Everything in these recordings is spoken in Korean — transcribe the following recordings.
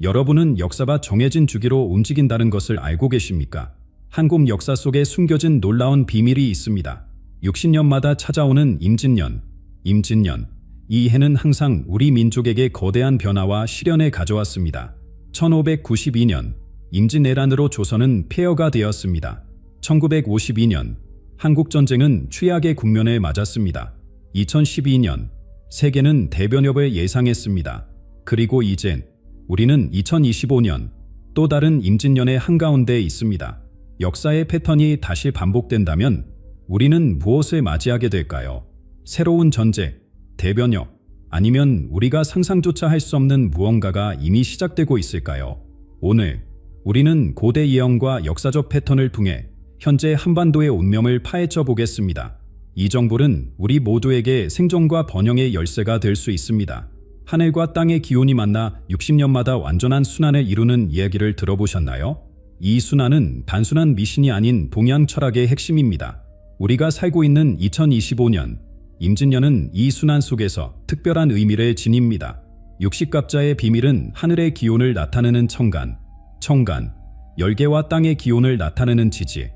여러분은 역사가 정해진 주기로 움직인다는 것을 알고 계십니까? 한국 역사 속에 숨겨진 놀라운 비밀이 있습니다. 60년마다 찾아오는 임진년. 이 해는 항상 우리 민족에게 거대한 변화와 시련을 가져왔습니다. 1592년 임진왜란으로 조선은 폐허가 되었습니다. 1952년 한국전쟁은 최악의 국면에 맞았습니다. 2012년 세계는 대변협을 예상했습니다. 그리고 이젠 우리는 2025년 또 다른 임진년의 한가운데에 있습니다. 역사의 패턴이 다시 반복된다면 우리는 무엇을 맞이하게 될까요? 새로운 전쟁, 대변협, 아니면 우리가 상상조차 할 수 없는 무언가가 이미 시작되고 있을까요? 오늘 우리는 고대 예언과 역사적 패턴을 통해 현재 한반도의 운명을 파헤쳐 보겠습니다. 이 정보는 우리 모두에게 생존과 번영의 열쇠가 될 수 있습니다. 하늘과 땅의 기운이 만나 60년마다 완전한 순환을 이루는 이야기를 들어보셨나요? 이 순환은 단순한 미신이 아닌 동양 철학의 핵심입니다. 우리가 살고 있는 2025년, 임진년은 이 순환 속에서 특별한 의미를 지닙니다. 육식갑자의 비밀은 하늘의 기온을 나타내는 천간, 열계와 땅의 기온을 나타내는 지지,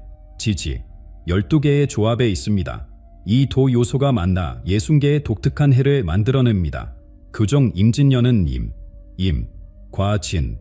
12개의 조합에 있습니다. 이 도 요소가 만나 60개의 독특한 해를 만들어냅니다. 그중 임진년은 과 진,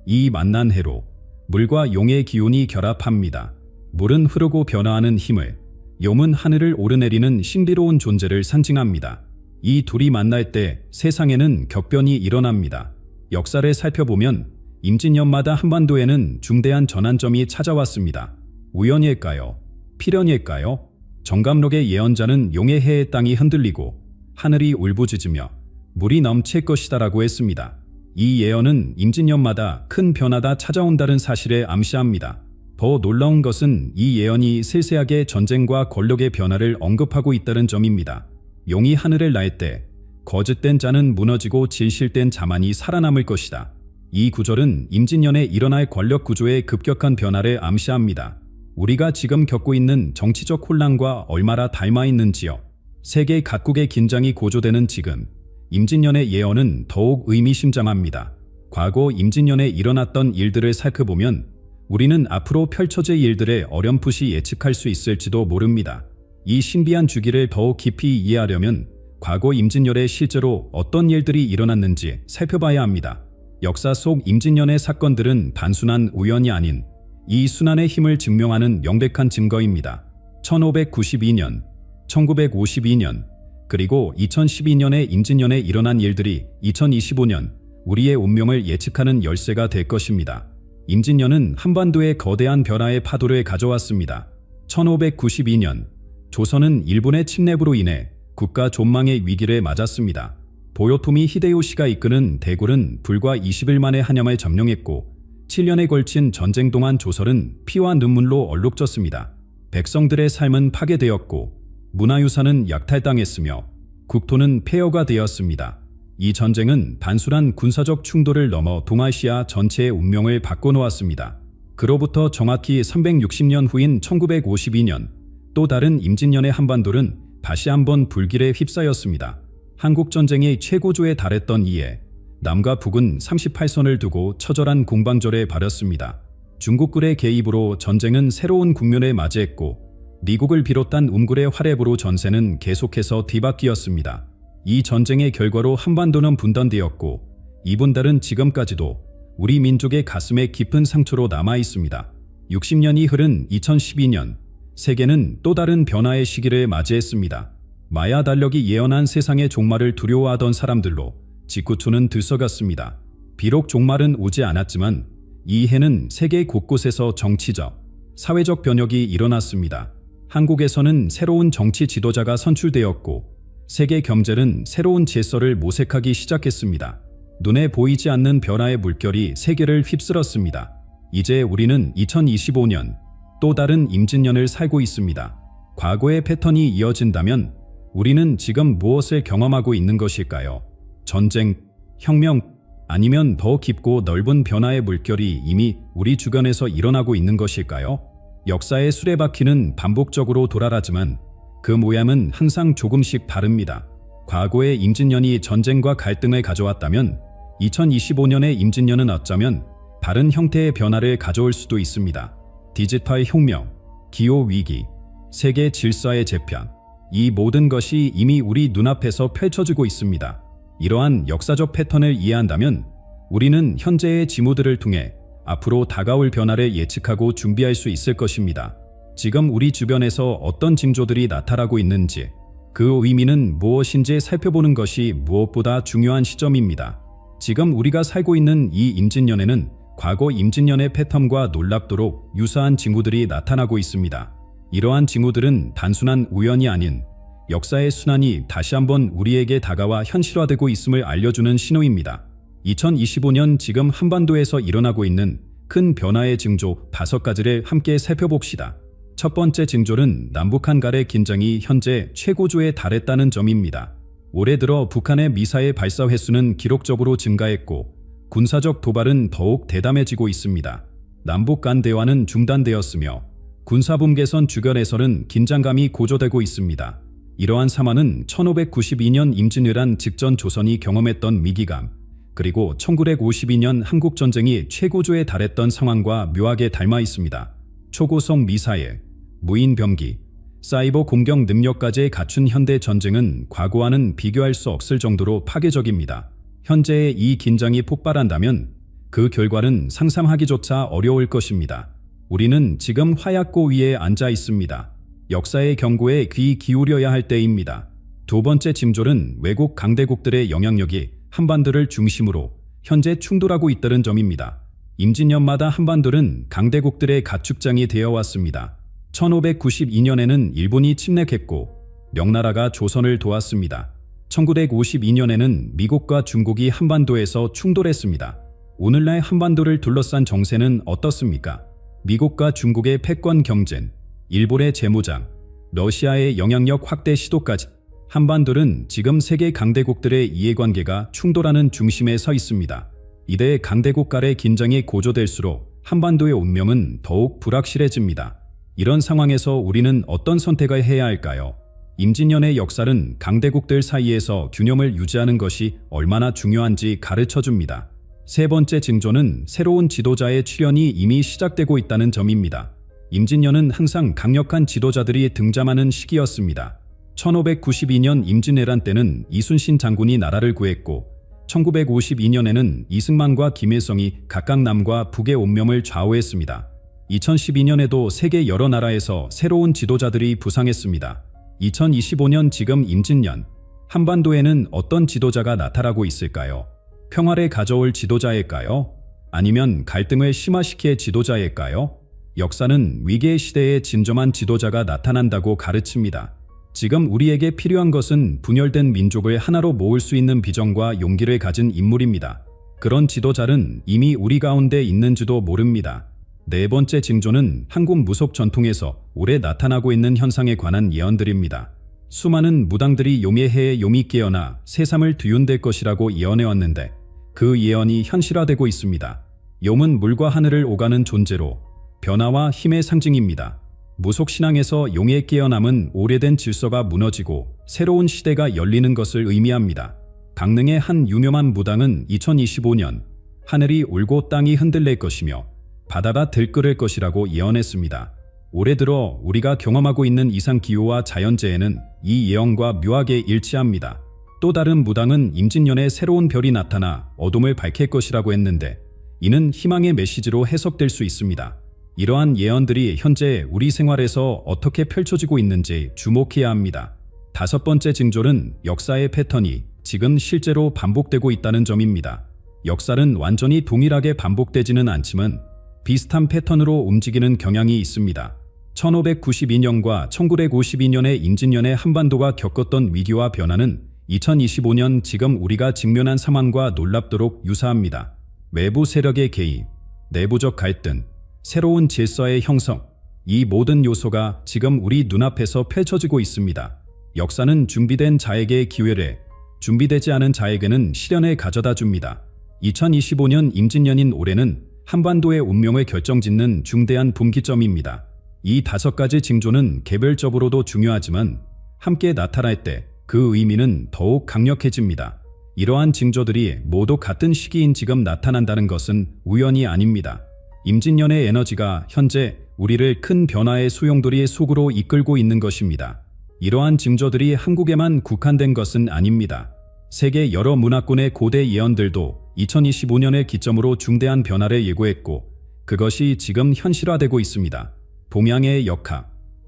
이 만난 해로 물과 용의 기운이 결합합니다. 물은 흐르고 변화하는 힘을, 용은 하늘을 오르내리는 신비로운 존재를 상징합니다. 이 둘이 만날 때 세상에는 격변이 일어납니다. 역사를 살펴보면 임진년마다 한반도에는 중대한 전환점이 찾아왔습니다. 우연일까요? 필연일까요? 정감록의 예언자는 용의 해의 땅이 흔들리고 하늘이 울부짖으며 물이 넘칠 것이다라고 했습니다. 이 예언은 임진년마다 큰 변화가 찾아온다는 사실에 암시합니다. 더 놀라운 것은 이 예언이 세세하게 전쟁과 권력의 변화를 언급하고 있다는 점입니다. 용이 하늘을 날 때 거짓된 자는 무너지고 진실된 자만이 살아남을 것이다. 이 구절은 임진년에 일어날 권력 구조의 급격한 변화를 암시합니다. 우리가 지금 겪고 있는 정치적 혼란과 얼마나 닮아 있는지요. 세계 각국의 긴장이 고조되는 지금, 임진년의 예언은 더욱 의미심장합니다. 과거 임진년에 일어났던 일들을 살펴보면 우리는 앞으로 펼쳐질 일들의 어렴풋이 예측할 수 있을지도 모릅니다. 이 신비한 주기를 더욱 깊이 이해하려면 과거 임진년에 실제로 어떤 일들이 일어났는지 살펴봐야 합니다. 역사 속 임진년의 사건들은 단순한 우연이 아닌 이 순환의 힘을 증명하는 명백한 증거입니다. 1592년, 1952년, 그리고 2012년의 임진년에 일어난 일들이 2025년 우리의 운명을 예측하는 열쇠가 될 것입니다. 임진년은 한반도의 거대한 변화의 파도를 가져왔습니다. 1592년, 조선은 일본의 침략으로 인해 국가 존망의 위기를 맞았습니다. 도요토미 히데요시가 이끄는 대굴은 불과 20일 만에 한양을 점령했고 7년에 걸친 전쟁 동안 조선은 피와 눈물로 얼룩졌습니다. 백성들의 삶은 파괴되었고 문화유산은 약탈당했으며 국토는 폐허가 되었습니다. 이 전쟁은 단순한 군사적 충돌을 넘어 동아시아 전체의 운명을 바꿔놓았습니다. 그로부터 정확히 360년 후인 1952년, 또 다른 임진년의 한반도는 다시 한번 불길에 휩싸였습니다. 한국전쟁이 최고조에 달했던 이에 남과 북은 38선을 두고 처절한 공방전에 벌였습니다. 중국군의 개입으로 전쟁은 새로운 국면에 맞이했고 미국을 비롯한 움굴의 활약으로 전세는 계속해서 뒤바뀌었습니다. 이 전쟁의 결과로 한반도는 분단되었고 이 분단은 지금까지도 우리 민족의 가슴에 깊은 상처로 남아 있습니다. 60년이 흐른 2012년, 세계는 또 다른 변화의 시기를 맞이했습니다. 마야 달력이 예언한 세상의 종말을 두려워하던 사람들로 지구촌은 들썩였습니다. 비록 종말은 오지 않았지만 이 해는 세계 곳곳에서 정치적, 사회적 변혁이 일어났습니다. 한국에서는 새로운 정치 지도자가 선출되었고 세계 경제는 새로운 질서를 모색하기 시작했습니다. 눈에 보이지 않는 변화의 물결이 세계를 휩쓸었습니다. 이제 우리는 2025년, 또 다른 임진년을 살고 있습니다. 과거의 패턴이 이어진다면 우리는 지금 무엇을 경험하고 있는 것일까요? 전쟁, 혁명, 아니면 더 깊고 넓은 변화의 물결이 이미 우리 주변에서 일어나고 있는 것일까요? 역사의 수레바퀴는 반복적으로 돌아가지만 그 모양은 항상 조금씩 다릅니다. 과거의 임진년이 전쟁과 갈등을 가져왔다면 2025년의 임진년은 어쩌면 다른 형태의 변화를 가져올 수도 있습니다. 디지털 혁명, 기후위기, 세계 질서의 재편, 이 모든 것이 이미 우리 눈앞에서 펼쳐지고 있습니다. 이러한 역사적 패턴을 이해한다면 우리는 현재의 징후들을 통해 앞으로 다가올 변화를 예측하고 준비할 수 있을 것입니다. 지금 우리 주변에서 어떤 징조들이 나타나고 있는지, 그 의미는 무엇인지 살펴보는 것이 무엇보다 중요한 시점입니다. 지금 우리가 살고 있는 이 임진년에는 과거 임진년의 패턴과 놀랍도록 유사한 징후들이 나타나고 있습니다. 이러한 징후들은 단순한 우연이 아닌 역사의 순환이 다시 한번 우리에게 다가와 현실화되고 있음을 알려주는 신호입니다. 2025년 지금 한반도에서 일어나고 있는 큰 변화의 징조 5가지를 함께 살펴봅시다. 첫 번째 징조는 남북한 간의 긴장이 현재 최고조에 달했다는 점입니다. 올해 들어 북한의 미사일 발사 횟수는 기록적으로 증가했고 군사적 도발은 더욱 대담해지고 있습니다. 남북 간 대화는 중단되었으며 군사분계선 주변에서는 긴장감이 고조되고 있습니다. 이러한 상황은 1592년 임진왜란 직전 조선이 경험했던 위기감, 그리고 1952년 한국전쟁이 최고조에 달했던 상황과 묘하게 닮아 있습니다. 초고속 미사일, 무인 병기, 사이버 공격 능력까지 갖춘 현대 전쟁은 과거와는 비교할 수 없을 정도로 파괴적입니다. 현재의 이 긴장이 폭발한다면 그 결과는 상상하기조차 어려울 것입니다. 우리는 지금 화약고 위에 앉아 있습니다. 역사의 경고에 귀 기울여야 할 때입니다. 두 번째 징조는 외국 강대국들의 영향력이 한반도를 중심으로 현재 충돌하고 있다는 점입니다. 임진년마다 한반도는 강대국들의 가축장이 되어 왔습니다. 1592년에는 일본이 침략했고 명나라가 조선을 도왔습니다. 1952년에는 미국과 중국이 한반도에서 충돌했습니다. 오늘날 한반도를 둘러싼 정세는 어떻습니까? 미국과 중국의 패권 경쟁, 일본의 재무장, 러시아의 영향력 확대 시도까지 한반도는 지금 세계 강대국들의 이해관계가 충돌하는 중심에 서 있습니다. 이대 강대국 간의 긴장이 고조될수록 한반도의 운명은 더욱 불확실해집니다. 이런 상황에서 우리는 어떤 선택을 해야 할까요? 임진년의 역사는 강대국들 사이에서 균형을 유지하는 것이 얼마나 중요한지 가르쳐줍니다. 세 번째 징조는 새로운 지도자의 출현이 이미 시작되고 있다는 점입니다. 임진년은 항상 강력한 지도자들이 등장하는 시기였습니다. 1592년 임진왜란 때는 이순신 장군이 나라를 구했고 1952년에는 이승만과 김일성이 각각 남과 북의 운명을 좌우했습니다. 2012년에도 세계 여러 나라에서 새로운 지도자들이 부상했습니다. 2025년 지금 임진년, 한반도에는 어떤 지도자가 나타나고 있을까요? 평화를 가져올 지도자일까요? 아니면 갈등을 심화시킬 지도자일까요? 역사는 위기의 시대에 진정한 지도자가 나타난다고 가르칩니다. 지금 우리에게 필요한 것은 분열된 민족을 하나로 모을 수 있는 비전과 용기를 가진 인물입니다. 그런 지도자는 이미 우리 가운데 있는지도 모릅니다. 네 번째 징조는 한국 무속 전통에서 올해 나타나고 있는 현상에 관한 예언들입니다. 수많은 무당들이 용의 해에 용이 깨어나 새삼을 뒤흔들 것이라고 예언해왔는데 그 예언이 현실화되고 있습니다. 용은 물과 하늘을 오가는 존재로 변화와 힘의 상징입니다. 무속 신앙에서 용의 깨어남은 오래된 질서가 무너지고 새로운 시대가 열리는 것을 의미합니다. 강릉의 한 유명한 무당은 2025년 하늘이 울고 땅이 흔들릴 것이며 바다가 들끓을 것이라고 예언했습니다. 올해 들어 우리가 경험하고 있는 이상기후와 자연재해는 이 예언과 묘하게 일치합니다. 또 다른 무당은 임진년에 새로운 별이 나타나 어둠을 밝힐 것이라고 했는데 이는 희망의 메시지로 해석될 수 있습니다. 이러한 예언들이 현재 우리 생활에서 어떻게 펼쳐지고 있는지 주목해야 합니다. 다섯 번째 징조는 역사의 패턴이 지금 실제로 반복되고 있다는 점입니다. 역사는 완전히 동일하게 반복되지는 않지만 비슷한 패턴으로 움직이는 경향이 있습니다. 1592년과 1952년의 임진년에 한반도가 겪었던 위기와 변화는 2025년 지금 우리가 직면한 상황과 놀랍도록 유사합니다. 외부 세력의 개입, 내부적 갈등, 새로운 질서의 형성, 이 모든 요소가 지금 우리 눈앞에서 펼쳐지고 있습니다. 역사는 준비된 자에게 기회를, 준비되지 않은 자에게는 시련을 가져다 줍니다. 2025년 임진년인 올해는 한반도의 운명을 결정짓는 중대한 분기점입니다. 이 5가지 징조는 개별적으로도 중요하지만 함께 나타날 때 그 의미는 더욱 강력해집니다. 이러한 징조들이 모두 같은 시기인 지금 나타난다는 것은 우연이 아닙니다. 임진년의 에너지가 현재 우리를 큰 변화의 소용돌이 속으로 이끌고 있는 것입니다. 이러한 징조들이 한국에만 국한된 것은 아닙니다. 세계 여러 문화권의 고대 예언들도 2025년을 기점으로 중대한 변화를 예고했고 그것이 지금 현실화되고 있습니다. 동양의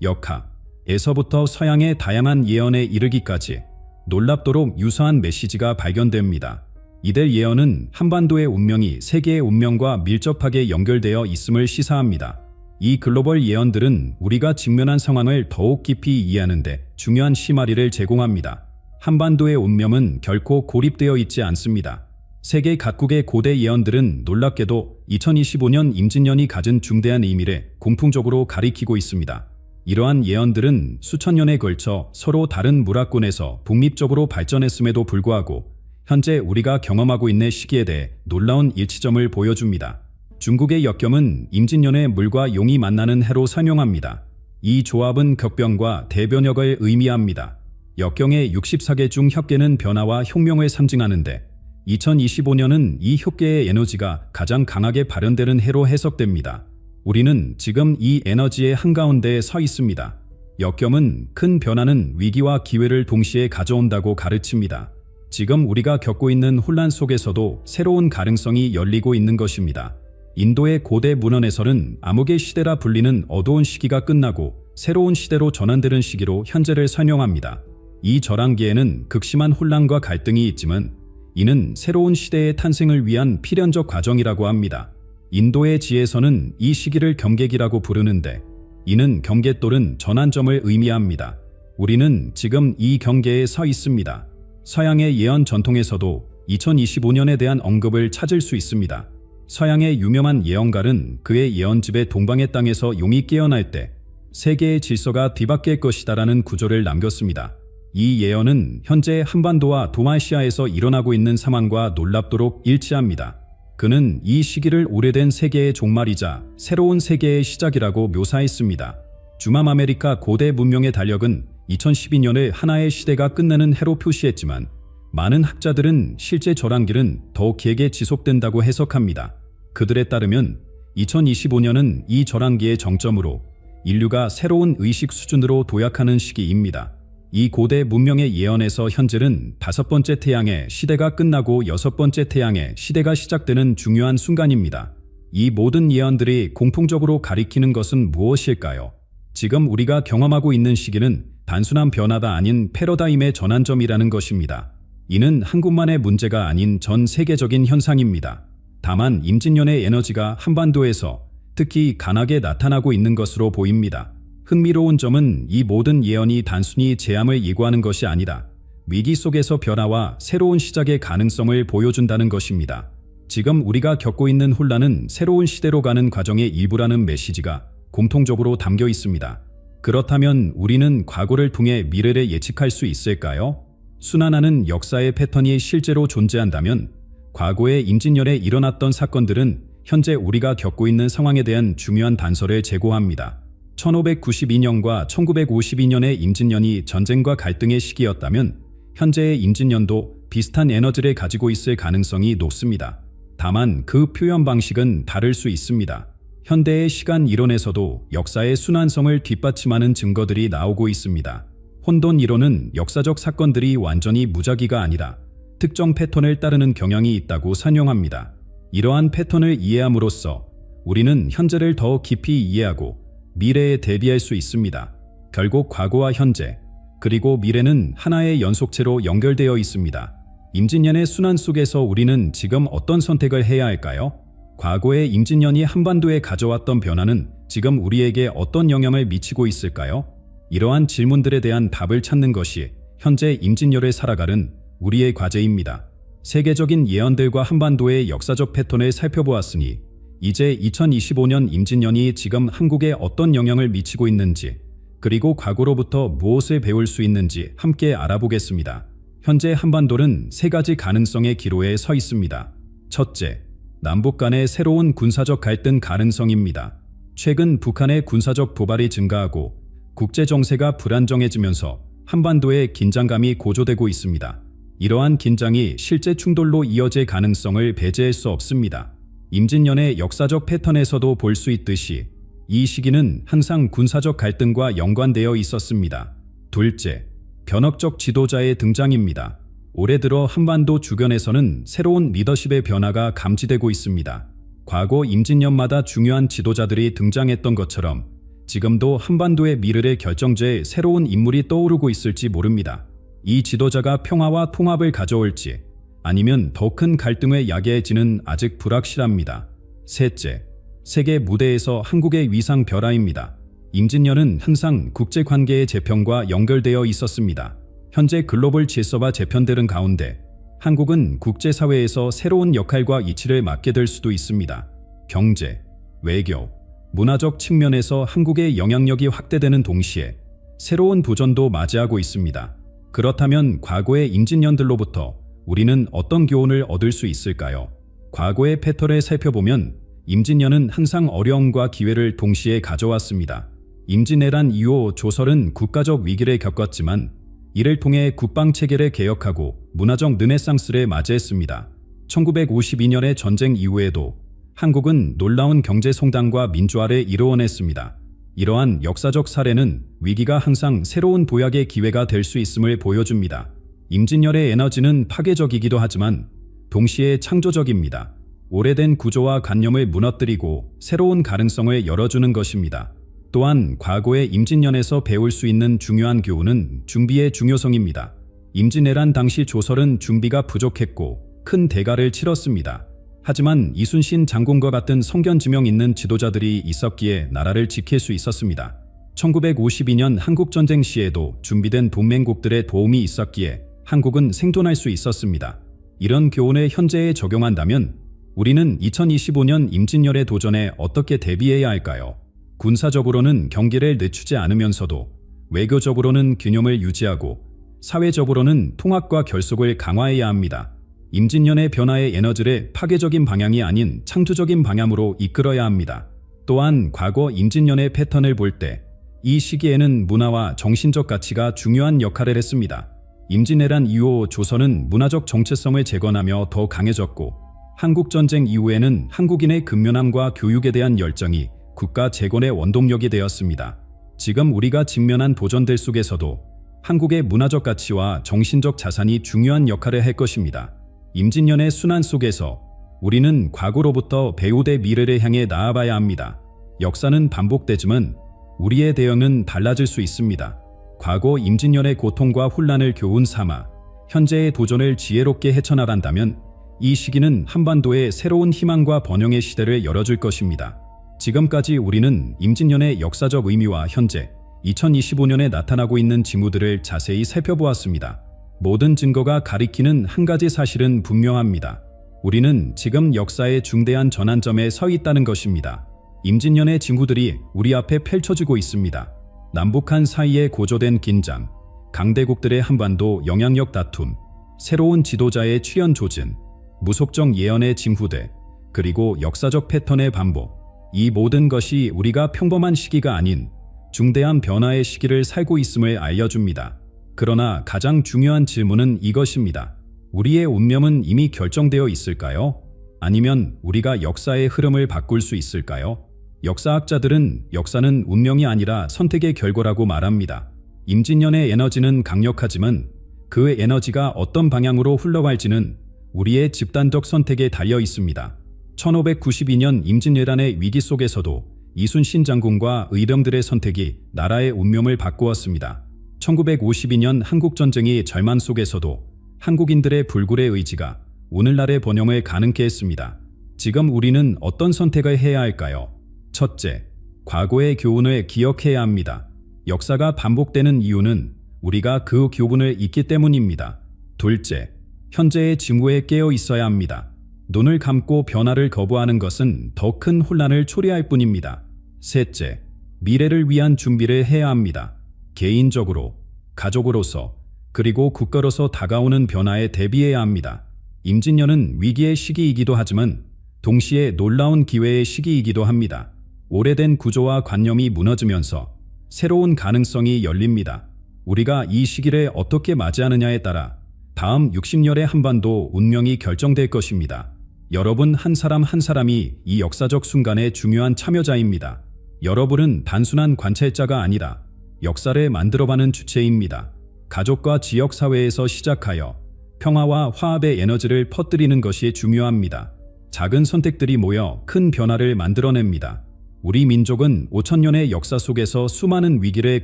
역학에서부터 서양의 다양한 예언에 이르기까지 놀랍도록 유사한 메시지가 발견됩니다. 이들 예언은 한반도의 운명이 세계의 운명과 밀접하게 연결되어 있음을 시사합니다. 이 글로벌 예언들은 우리가 직면한 상황을 더욱 깊이 이해하는 데 중요한 시마리를 제공합니다. 한반도의 운명은 결코 고립되어 있지 않습니다. 세계 각국의 고대 예언들은 놀랍게도 2025년 임진년이 가진 중대한 의미를 공통적으로 가리키고 있습니다. 이러한 예언들은 수천 년에 걸쳐 서로 다른 문화권에서 독립적으로 발전했음에도 불구하고 현재 우리가 경험하고 있는 시기에 대해 놀라운 일치점을 보여줍니다. 중국의 역경은 임진년에 물과 용이 만나는 해로 설명합니다. 이 조합은 격변과 대변혁을 의미합니다. 역경의 64개 중 협계는 변화와 혁명을 상징하는데 2025년은 이 협계의 에너지가 가장 강하게 발현되는 해로 해석됩니다. 우리는 지금 이 에너지의 한가운데에 서 있습니다. 역경은 큰 변화는 위기와 기회를 동시에 가져온다고 가르칩니다. 지금 우리가 겪고 있는 혼란 속에서도 새로운 가능성이 열리고 있는 것입니다. 인도의 고대 문헌에서는 암흑의 시대라 불리는 어두운 시기가 끝나고 새로운 시대로 전환되는 시기로 현재를 설명합니다. 이 절한기에는 극심한 혼란과 갈등이 있지만 이는 새로운 시대의 탄생을 위한 필연적 과정이라고 합니다. 인도의 지에서는 이 시기를 경계기라고 부르는데 이는 경계돌은 전환점을 의미합니다. 우리는 지금 이 경계에 서 있습니다. 서양의 예언 전통에서도 2025년에 대한 언급을 찾을 수 있습니다. 서양의 유명한 예언가는 그의 예언집의 동방의 땅에서 용이 깨어날 때 세계의 질서가 뒤바뀔 것이다라는 구조를 남겼습니다. 이 예언은 현재 한반도와 동아시아에서 일어나고 있는 상황과 놀랍도록 일치합니다. 그는 이 시기를 오래된 세계의 종말이자 새로운 세계의 시작이라고 묘사했습니다. 중남아메리카 고대 문명의 달력은 2012년을 하나의 시대가 끝나는 해로 표시했지만 많은 학자들은 실제 절한기는 더 길게 지속된다고 해석합니다. 그들에 따르면 2025년은 이 절한기의 정점으로 인류가 새로운 의식 수준으로 도약하는 시기입니다. 이 고대 문명의 예언에서 현재는 5번째 태양의 시대가 끝나고 6번째 태양의 시대가 시작되는 중요한 순간입니다. 이 모든 예언들이 공통적으로 가리키는 것은 무엇일까요? 지금 우리가 경험하고 있는 시기는 단순한 변화가 아닌 패러다임의 전환점이라는 것입니다. 이는 한국만의 문제가 아닌 전 세계적인 현상입니다. 다만 임진년의 에너지가 한반도에서 특히 강하게 나타나고 있는 것으로 보입니다. 흥미로운 점은 이 모든 예언이 단순히 재앙을 예고하는 것이 아니라 위기 속에서 변화와 새로운 시작의 가능성을 보여준다는 것입니다. 지금 우리가 겪고 있는 혼란은 새로운 시대로 가는 과정의 일부라는 메시지가 공통적으로 담겨 있습니다. 그렇다면 우리는 과거를 통해 미래를 예측할 수 있을까요? 순환하는 역사의 패턴이 실제로 존재한다면 과거의 임진년에 일어났던 사건들은 현재 우리가 겪고 있는 상황에 대한 중요한 단서를 제공합니다. 1592년과 1952년의 임진년이 전쟁과 갈등의 시기였다면 현재의 임진년도 비슷한 에너지를 가지고 있을 가능성이 높습니다. 다만 그 표현 방식은 다를 수 있습니다. 현대의 시간 이론에서도 역사의 순환성을 뒷받침하는 증거들이 나오고 있습니다. 혼돈 이론은 역사적 사건들이 완전히 무작위가 아니라 특정 패턴을 따르는 경향이 있다고 설명합니다. 이러한 패턴을 이해함으로써 우리는 현재를 더 깊이 이해하고 미래에 대비할 수 있습니다. 결국 과거와 현재, 그리고 미래는 하나의 연속체로 연결되어 있습니다. 임진년의 순환 속에서 우리는 지금 어떤 선택을 해야 할까요? 과거의 임진년이 한반도에 가져왔던 변화는 지금 우리에게 어떤 영향을 미치고 있을까요? 이러한 질문들에 대한 답을 찾는 것이 현재 임진년을 살아가는 우리의 과제입니다. 세계적인 예언들과 한반도의 역사적 패턴을 살펴보았으니 이제 2025년 임진년이 지금 한국에 어떤 영향을 미치고 있는지, 그리고 과거로부터 무엇을 배울 수 있는지 함께 알아보겠습니다. 현재 한반도는 3가지 가능성의 기로에 서 있습니다. 첫째, 남북 간의 새로운 군사적 갈등 가능성입니다. 최근 북한의 군사적 도발이 증가하고 국제 정세가 불안정해지면서 한반도의 긴장감이 고조되고 있습니다. 이러한 긴장이 실제 충돌로 이어질 가능성을 배제할 수 없습니다. 임진년의 역사적 패턴에서도 볼 수 있듯이 이 시기는 항상 군사적 갈등과 연관되어 있었습니다. 둘째, 변혁적 지도자의 등장입니다. 올해 들어 한반도 주변에서는 새로운 리더십의 변화가 감지되고 있습니다. 과거 임진년마다 중요한 지도자들이 등장했던 것처럼 지금도 한반도의 미래를 결정지을 새로운 인물이 떠오르고 있을지 모릅니다. 이 지도자가 평화와 통합을 가져올지 아니면 더 큰 갈등을 야기할지는 아직 불확실합니다. 셋째, 세계 무대에서 한국의 위상 변화입니다. 임진년은 항상 국제관계의 재편과 연결되어 있었습니다. 현재 글로벌 질서와 재편되는 가운데 한국은 국제사회에서 새로운 역할과 이치를 맡게 될 수도 있습니다. 경제, 외교, 문화적 측면에서 한국의 영향력이 확대되는 동시에 새로운 도전도 맞이하고 있습니다. 그렇다면 과거의 임진년들로부터 우리는 어떤 교훈을 얻을 수 있을까요? 과거의 패턴을 살펴보면 임진년은 항상 어려움과 기회를 동시에 가져왔습니다. 임진왜란 이후 조선은 국가적 위기를 겪었지만 이를 통해 국방체계를 개혁하고 문화적 르네상스를 맞이했습니다. 1952년의 전쟁 이후에도 한국은 놀라운 경제 성장과 민주화를 이루어냈습니다. 이러한 역사적 사례는 위기가 항상 새로운 도약의 기회가 될 수 있음을 보여줍니다. 임진년의 에너지는 파괴적이기도 하지만 동시에 창조적입니다. 오래된 구조와 관념을 무너뜨리고 새로운 가능성을 열어주는 것입니다. 또한 과거의 임진년에서 배울 수 있는 중요한 교훈은 준비의 중요성입니다. 임진왜란 당시 조선은 준비가 부족했고 큰 대가를 치렀습니다. 하지만 이순신 장군과 같은 성견지명 있는 지도자들이 있었기에 나라를 지킬 수 있었습니다. 1952년 한국전쟁 시에도 준비된 동맹국들의 도움이 있었기에 한국은 생존할 수 있었습니다. 이런 교훈을 현재에 적용한다면 우리는 2025년 임진년의 도전에 어떻게 대비해야 할까요? 군사적으로는 경기를 늦추지 않으면서도 외교적으로는 균형을 유지하고 사회적으로는 통합과 결속을 강화해야 합니다. 임진년의 변화의 에너지를 파괴적인 방향이 아닌 창조적인 방향으로 이끌어야 합니다. 또한 과거 임진년의 패턴을 볼 때 이 시기에는 문화와 정신적 가치가 중요한 역할을 했습니다. 임진왜란 이후 조선은 문화적 정체성을 재건하며 더 강해졌고 한국전쟁 이후에는 한국인의 근면함과 교육에 대한 열정이 국가 재건의 원동력이 되었습니다. 지금 우리가 직면한 도전들 속에서도 한국의 문화적 가치와 정신적 자산이 중요한 역할을 할 것입니다. 임진년의 순환 속에서 우리는 과거로부터 배우되 미래를 향해 나아가야 합니다. 역사는 반복되지만 우리의 대응은 달라질 수 있습니다. 과거 임진년의 고통과 혼란을 교훈 삼아 현재의 도전을 지혜롭게 헤쳐나간다면 이 시기는 한반도에 새로운 희망과 번영의 시대를 열어줄 것입니다. 지금까지 우리는 임진년의 역사적 의미와 현재 2025년에 나타나고 있는 징후들을 자세히 살펴보았습니다. 모든 증거가 가리키는 한 가지 사실은 분명합니다. 우리는 지금 역사의 중대한 전환점에 서 있다는 것입니다. 임진년의 징후들이 우리 앞에 펼쳐지고 있습니다. 남북한 사이에 고조된 긴장, 강대국들의 한반도 영향력 다툼, 새로운 지도자의 취연 조진, 무속적 예언의 징후들, 그리고 역사적 패턴의 반복. 이 모든 것이 우리가 평범한 시기가 아닌 중대한 변화의 시기를 살고 있음을 알려줍니다. 그러나 가장 중요한 질문은 이것입니다. 우리의 운명은 이미 결정되어 있을까요? 아니면 우리가 역사의 흐름을 바꿀 수 있을까요? 역사학자들은 역사는 운명이 아니라 선택의 결과라고 말합니다. 임진년의 에너지는 강력하지만 그 에너지가 어떤 방향으로 흘러갈지는 우리의 집단적 선택에 달려 있습니다. 1592년 임진왜란의 위기 속에서도 이순신 장군과 의병들의 선택이 나라의 운명을 바꾸었습니다. 1952년 한국전쟁이 절망 속에서도 한국인들의 불굴의 의지가 오늘날의 번영을 가능케 했습니다. 지금 우리는 어떤 선택을 해야 할까요? 첫째, 과거의 교훈을 기억해야 합니다. 역사가 반복되는 이유는 우리가 그 교훈을 잊기 때문입니다. 둘째, 현재의 징후에 깨어 있어야 합니다. 눈을 감고 변화를 거부하는 것은 더 큰 혼란을 초래할 뿐입니다. 셋째, 미래를 위한 준비를 해야 합니다. 개인적으로, 가족으로서, 그리고 국가로서 다가오는 변화에 대비해야 합니다. 임진년은 위기의 시기이기도 하지만 동시에 놀라운 기회의 시기이기도 합니다. 오래된 구조와 관념이 무너지면서 새로운 가능성이 열립니다. 우리가 이 시기를 어떻게 맞이하느냐에 따라 다음 60년의 한반도 운명이 결정될 것입니다. 여러분 한 사람 한 사람이 이 역사적 순간의 중요한 참여자입니다. 여러분은 단순한 관찰자가 아니라 역사를 만들어가는 주체입니다. 가족과 지역사회에서 시작하여 평화와 화합의 에너지를 퍼뜨리는 것이 중요합니다. 작은 선택들이 모여 큰 변화를 만들어냅니다. 우리 민족은 5,000년의 역사 속에서 수많은 위기를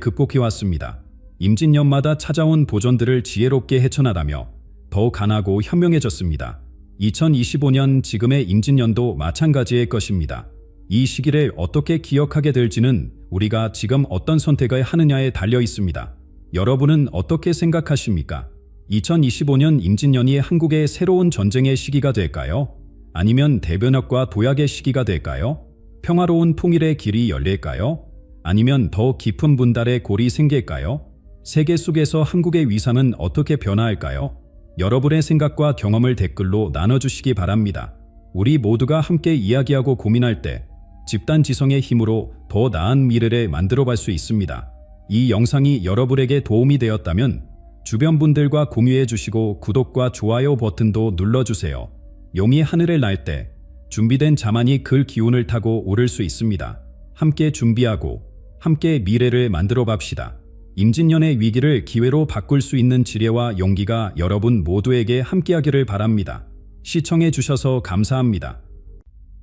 극복해왔습니다. 임진년마다 찾아온 보전들을 지혜롭게 헤쳐나가며 더욱 강하고 현명해졌습니다. 2025년 지금의 임진년도 마찬가지일 것입니다. 이 시기를 어떻게 기억하게 될지는 우리가 지금 어떤 선택을 하느냐에 달려 있습니다. 여러분은 어떻게 생각하십니까? 2025년 임진년이 한국의 새로운 전쟁의 시기가 될까요? 아니면 대변혁과 도약의 시기가 될까요? 평화로운 통일의 길이 열릴까요? 아니면 더 깊은 분달의 골이 생길까요? 세계 속에서 한국의 위상은 어떻게 변화할까요? 여러분의 생각과 경험을 댓글로 나눠주시기 바랍니다. 우리 모두가 함께 이야기하고 고민할 때 집단 지성의 힘으로 더 나은 미래를 만들어갈 수 있습니다. 이 영상이 여러분에게 도움이 되었다면 주변 분들과 공유해 주시고 구독과 좋아요 버튼도 눌러주세요. 용이 하늘을 날 때 준비된 자만이 그 기운을 타고 오를 수 있습니다. 함께 준비하고 함께 미래를 만들어 봅시다. 임진년의 위기를 기회로 바꿀 수 있는 지혜와 용기가 여러분 모두에게 함께하기를 바랍니다. 시청해 주셔서 감사합니다.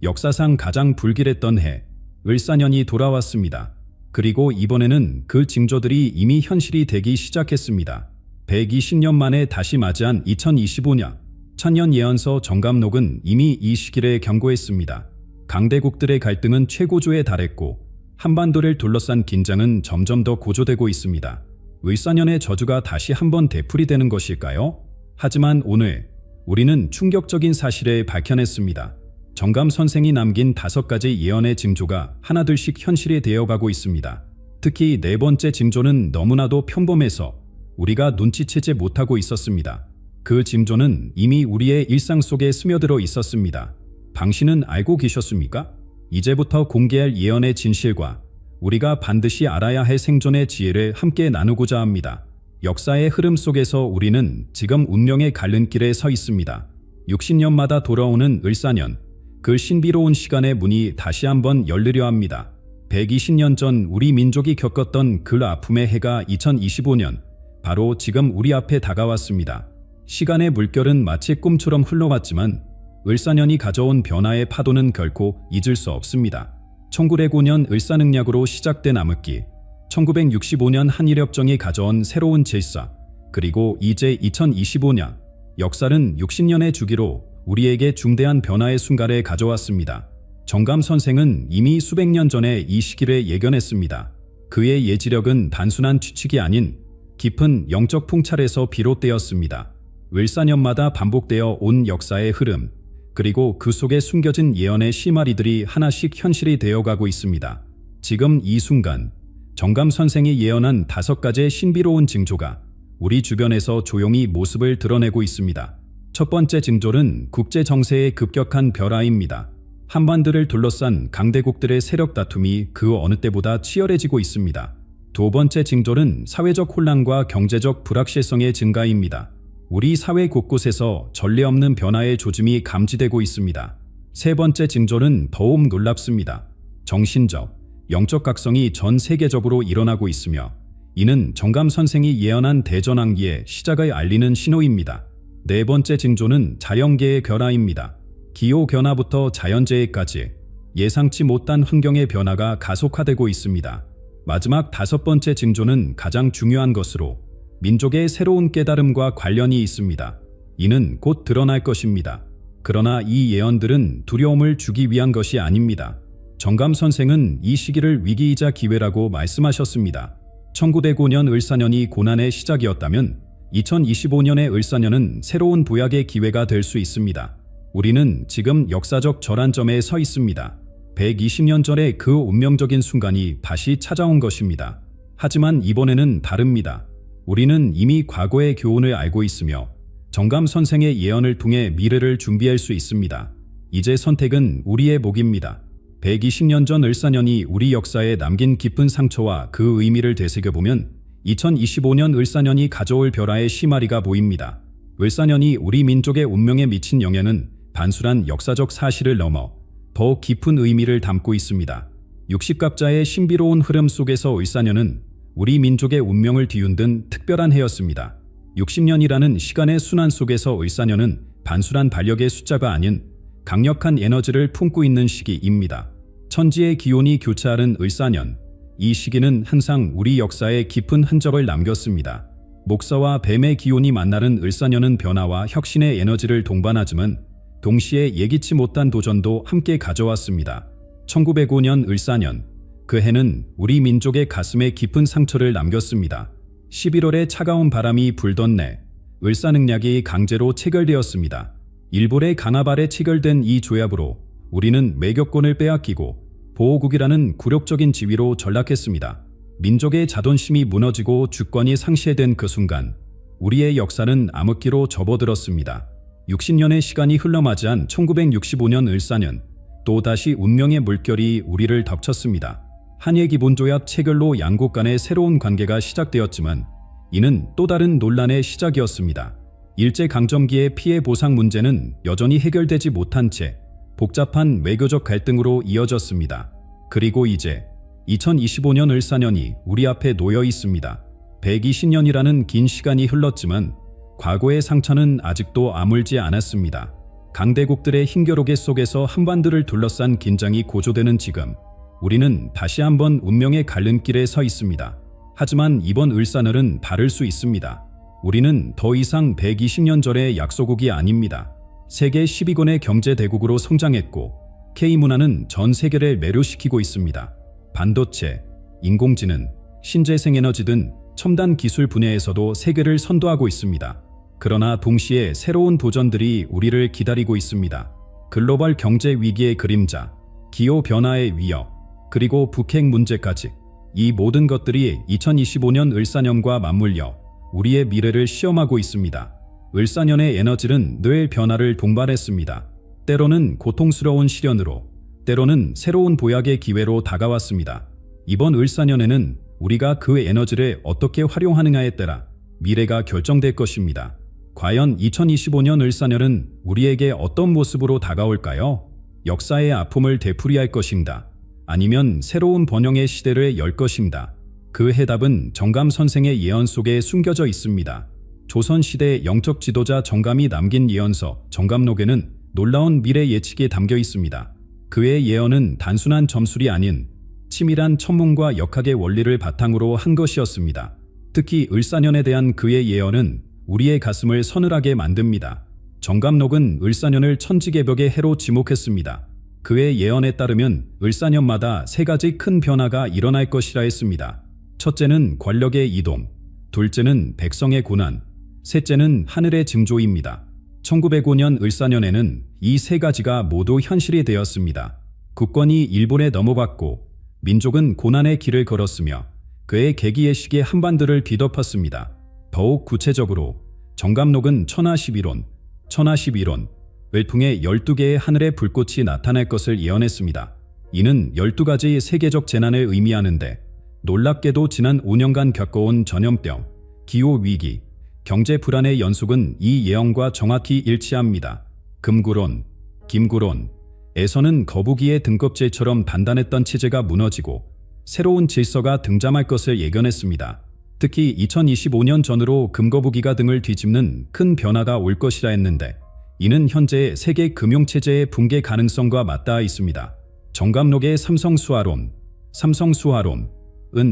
역사상 가장 불길했던 해, 을사년이 돌아왔습니다. 그리고 이번에는 그 징조들이 이미 현실이 되기 시작했습니다. 120년 만에 다시 맞이한 2025년, 천년 예언서 정감록은 이미 이 시기를 경고했습니다. 강대국들의 갈등은 최고조에 달했고 한반도를 둘러싼 긴장은 점점 더 고조되고 있습니다. 을사년의 저주가 다시 한번 되풀이되는 것일까요? 하지만 오늘 우리는 충격적인 사실을 밝혀냈습니다. 정감 선생이 남긴 5가지 예언의 징조가 하나둘씩 현실이 되어가고 있습니다. 특히 네 번째 징조는 너무나도 평범해서 우리가 눈치채지 못하고 있었습니다. 그 징조는 이미 우리의 일상 속에 스며들어 있었습니다. 당신은 알고 계셨습니까? 이제부터 공개할 예언의 진실과 우리가 반드시 알아야 할 생존의 지혜를 함께 나누고자 합니다. 역사의 흐름 속에서 우리는 지금 운명의 갈림길에 서 있습니다. 60년마다 돌아오는 을사년, 그 신비로운 시간의 문이 다시 한번 열리려 합니다. 120년 전 우리 민족이 겪었던 그 아픔의 해가 2025년, 바로 지금 우리 앞에 다가왔습니다. 시간의 물결은 마치 꿈처럼 흘러갔지만 을사년이 가져온 변화의 파도는 결코 잊을 수 없습니다. 1905년 을사능력으로 시작된 암흑기, 1965년 한일협정이 가져온 새로운 질서, 그리고 이제 2025년, 역사는 60년의 주기로 우리에게 중대한 변화의 순간을 가져왔습니다. 정감 선생은 이미 수백 년 전에 이 시기를 예견했습니다. 그의 예지력은 단순한 추측이 아닌 깊은 영적 통찰에서 비롯되었습니다. 을사년마다 반복되어 온 역사의 흐름, 그리고 그 속에 숨겨진 예언의 실마리들이 하나씩 현실이 되어가고 있습니다. 지금 이 순간, 정감 선생이 예언한 5가지의 신비로운 징조가 우리 주변에서 조용히 모습을 드러내고 있습니다. 첫 번째 징조는 국제 정세의 급격한 변화입니다. 한반도를 둘러싼 강대국들의 세력 다툼이 그 어느 때보다 치열해지고 있습니다. 두 번째 징조는 사회적 혼란과 경제적 불확실성의 증가입니다. 우리 사회 곳곳에서 전례 없는 변화의 조짐이 감지되고 있습니다. 세 번째 징조는 더욱 놀랍습니다. 정신적, 영적 각성이 전 세계적으로 일어나고 있으며 이는 정감 선생이 예언한 대전환기의 시작을 알리는 신호입니다. 네 번째 징조는 자연계의 변화입니다. 기후변화부터 자연재해까지 예상치 못한 환경의 변화가 가속화되고 있습니다. 마지막 5번째 징조는 가장 중요한 것으로 민족의 새로운 깨달음과 관련이 있습니다. 이는 곧 드러날 것입니다. 그러나 이 예언들은 두려움을 주기 위한 것이 아닙니다. 정감 선생은 이 시기를 위기이자 기회라고 말씀하셨습니다. 1905년 을사년이 고난의 시작이었다면 2025년의 을사년은 새로운 부약의 기회가 될 수 있습니다. 우리는 지금 역사적 전환점에 서 있습니다. 120년 전의 그 운명적인 순간이 다시 찾아온 것입니다. 하지만 이번에는 다릅니다. 우리는 이미 과거의 교훈을 알고 있으며 정감 선생의 예언을 통해 미래를 준비할 수 있습니다. 이제 선택은 우리의 몫입니다. 120년 전 을사년이 우리 역사에 남긴 깊은 상처와 그 의미를 되새겨보면 2025년 을사년이 가져올 변화의 실마리가 보입니다. 을사년이 우리 민족의 운명에 미친 영향은 단순한 역사적 사실을 넘어 더 깊은 의미를 담고 있습니다. 육식갑자의 신비로운 흐름 속에서 을사년은 우리 민족의 운명을 뒤흔든 특별한 해였습니다. 60년이라는 시간의 순환 속에서 을사년은 단순한 반력의 숫자가 아닌 강력한 에너지를 품고 있는 시기입니다. 천지의 기온이 교차하는 을사년, 이 시기는 항상 우리 역사에 깊은 흔적을 남겼습니다. 목사와 뱀의 기온이 만나는 을사년은 변화와 혁신의 에너지를 동반하지만 동시에 예기치 못한 도전도 함께 가져왔습니다. 1905년 을사년, 그 해는 우리 민족의 가슴에 깊은 상처를 남겼습니다. 11월에 차가운 바람이 불던 내 을사능력이 강제로 체결되었습니다. 일본의 강압 아래 체결된 이 조약으로 우리는 매격권을 빼앗기고 보호국이라는 굴욕적인 지위로 전락했습니다. 민족의 자존심이 무너지고 주권이 상실된 그 순간 우리의 역사는 암흑기로 접어들었습니다. 60년의 시간이 흘러맞이한 1965년 을사년, 또다시 운명의 물결이 우리를 덮쳤습니다. 한일기본조약 체결로 양국 간의 새로운 관계가 시작되었지만 이는 또 다른 논란의 시작이었습니다. 일제강점기의 피해 보상 문제는 여전히 해결되지 못한 채 복잡한 외교적 갈등으로 이어졌습니다. 그리고 이제 2025년 을사년이 우리 앞에 놓여 있습니다. 120년이라는 긴 시간이 흘렀지만 과거의 상처는 아직도 아물지 않았습니다. 강대국들의 힘겨루기 속에서 한반도를 둘러싼 긴장이 고조되는 지금 우리는 다시 한번 운명의 갈림길에 서 있습니다. 하지만 이번 을사년은 다를 수 있습니다. 우리는 더 이상 120년 전의 약소국이 아닙니다. 세계 10위권의 경제대국으로 성장했고 K문화는 전 세계를 매료시키고 있습니다. 반도체, 인공지능, 신재생에너지 등 첨단 기술 분야에서도 세계를 선도하고 있습니다. 그러나 동시에 새로운 도전들이 우리를 기다리고 있습니다. 글로벌 경제 위기의 그림자, 기후변화의 위협, 그리고 북핵 문제까지 이 모든 것들이 2025년 을사년과 맞물려 우리의 미래를 시험하고 있습니다. 을사년의 에너지는 늘 변화를 동반했습니다. 때로는 고통스러운 시련으로, 때로는 새로운 보약의 기회로 다가왔습니다. 이번 을사년에는 우리가 그 에너지를 어떻게 활용하느냐에 따라 미래가 결정될 것입니다. 과연 2025년 을사년은 우리에게 어떤 모습으로 다가올까요? 역사의 아픔을 되풀이할 것인가? 아니면 새로운 번영의 시대를 열 것인가? 그 해답은 정감 선생의 예언 속에 숨겨져 있습니다. 조선시대 영적 지도자 정감이 남긴 예언서 정감록에는 놀라운 미래 예측이 담겨 있습니다. 그의 예언은 단순한 점술이 아닌 치밀한 천문과 역학의 원리를 바탕으로 한 것이었습니다. 특히 을사년에 대한 그의 예언은 우리의 가슴을 서늘하게 만듭니다. 정감록은 을사년을 천지개벽의 해로 지목했습니다. 그의 예언에 따르면 을사년마다 세 가지 큰 변화가 일어날 것이라 했습니다. 첫째는 권력의 이동, 둘째는 백성의 고난, 셋째는 하늘의 징조입니다. 1905년 을사년에는 이 세 가지가 모두 현실이 되었습니다. 국권이 일본에 넘어갔고 민족은 고난의 길을 걸었으며 그의 계기의식의 한반도를 뒤덮었습니다. 더욱 구체적으로 정감록은 천하11원,을 통해 12개의 하늘의 불꽃이 나타날 것을 예언했습니다. 이는 12가지 세계적 재난을 의미하는데 놀랍게도 지난 5년간 겪어온 전염병, 기후위기, 경제 불안의 연속은 이 예언과 정확히 일치합니다. 금구론, 김구론에서는 거북이의 등껍질처럼 단단했던 체제가 무너지고 새로운 질서가 등장할 것을 예견했습니다. 특히 2025년 전후로 금거북이가 등을 뒤집는 큰 변화가 올 것이라 했는데 이는 현재의 세계 금융체제의 붕괴 가능성과 맞닿아 있습니다. 정감록의 삼성수화론은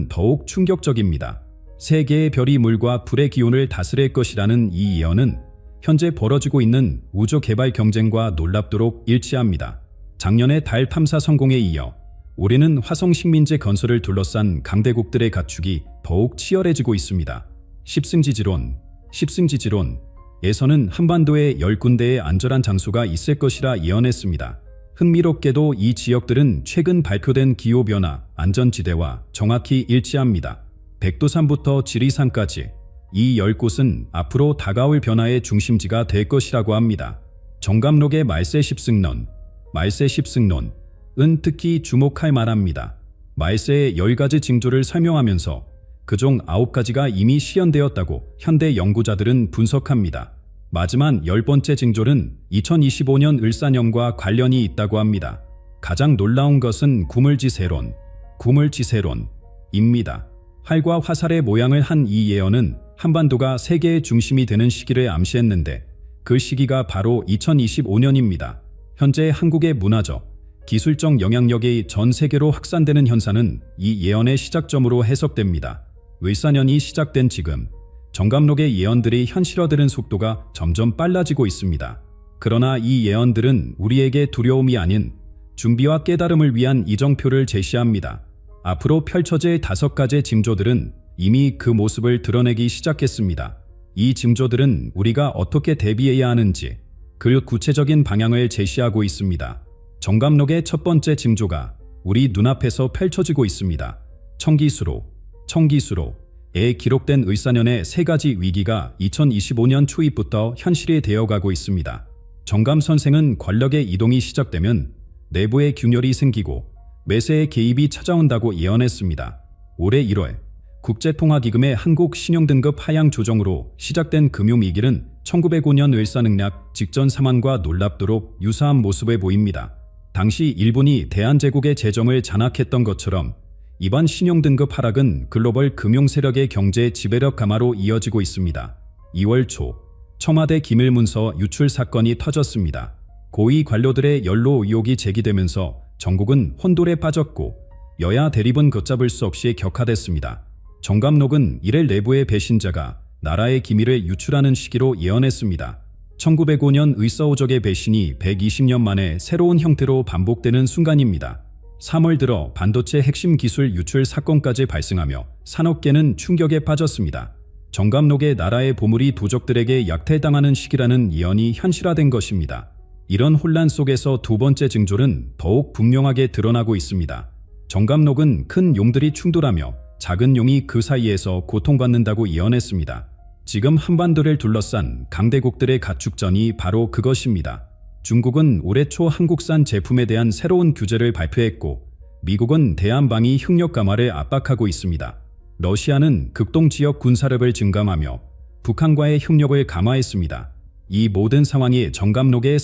더욱 충격적입니다. 세 개의 별이 물과 불의 기온을 다스릴 것이라는 이 예언은 현재 벌어지고 있는 우주 개발 경쟁과 놀랍도록 일치합니다. 작년의 달 탐사 성공에 이어 올해는 화성 식민지 건설을 둘러싼 강대국들의 가축이 더욱 치열해지고 있습니다. 십승지지론에서는 한반도에 10군데의 안전한 장소가 있을 것이라 예언했습니다. 흥미롭게도 이 지역들은 최근 발표된 기후변화 안전지대와 정확히 일치합니다. 백두산부터 지리산까지 이 10곳은 앞으로 다가올 변화의 중심지가 될 것이라고 합니다. 정감록의 말세 십승론은 특히 주목할 만합니다. 말세의 10가지 징조를 설명하면서 그중 9가지가 이미 실현되었다고 현대 연구자들은 분석합니다. 마지막 10번째 징조는 2025년 을사년과 관련이 있다고 합니다. 가장 놀라운 것은 구물지세론입니다. 활과 화살의 모양을 한 이 예언은 한반도가 세계의 중심이 되는 시기를 암시했는데 그 시기가 바로 2025년입니다. 현재 한국의 문화적, 기술적 영향력이 전 세계로 확산되는 현상은 이 예언의 시작점으로 해석됩니다. 을사년이 시작된 지금 정감록의 예언들이 현실화되는 속도가 점점 빨라지고 있습니다. 그러나 이 예언들은 우리에게 두려움이 아닌 준비와 깨달음을 위한 이정표를 제시합니다. 앞으로 펼쳐질 5가지 징조들은 이미 그 모습을 드러내기 시작했습니다. 이 징조들은 우리가 어떻게 대비해야 하는지 그 구체적인 방향을 제시하고 있습니다. 정감록의 첫 번째 징조가 우리 눈앞에서 펼쳐지고 있습니다. 청기수로에 기록된 을사년의 3가지 위기가 2025년 초입부터 현실이 되어가고 있습니다. 정감 선생은 권력의 이동이 시작되면 내부의 균열이 생기고 매세의 개입이 찾아온다고 예언했습니다. 올해 1월 국제통화기금의 한국 신용등급 하향 조정으로 시작된 금융위기는 1905년 을사늑락 직전 상황과 놀랍도록 유사한 모습을 보입니다. 당시 일본이 대한제국의 재정을 장악했던 것처럼 이번 신용등급 하락은 글로벌 금융세력의 경제 지배력 강화로 이어지고 있습니다. 2월 초 청와대 기밀문서 유출 사건이 터졌습니다. 고위 관료들의 연루 의혹이 제기되면서 전국은 혼돈에 빠졌고 여야 대립은 걷잡을 수 없이 격화됐습니다. 정감록은 이래 내부의 배신자가 나라의 기밀을 유출하는 시기로 예언했습니다. 1905년 의서오적의 배신이 120년 만에 새로운 형태로 반복되는 순간입니다. 3월 들어 반도체 핵심 기술 유출 사건까지 발생하며 산업계는 충격에 빠졌습니다. 정감록의 나라의 보물이 도적들에게 약탈당하는 시기라는 예언이 현실화된 것입니다. 이런 혼란 속에서 두 번째 징조는 더욱 분명하게 드러나고 있습니다. 정감록은 큰 용들이 충돌하며 작은 용이 그 사이에서 고통받는다고 예언했습니다. 지금 한반도를 둘러싼 강대국들의 가축전이 바로 그것입니다. 중국은 올해 초 한국산 제품에 대한 새로운 규제를 발표했고 미국은 대한방위 협력 강화를 압박하고 있습니다. 러시아는 극동지역 군사력을 증강하며 북한과의 협력을 강화했습니다. 이 모든 상황이 정감록의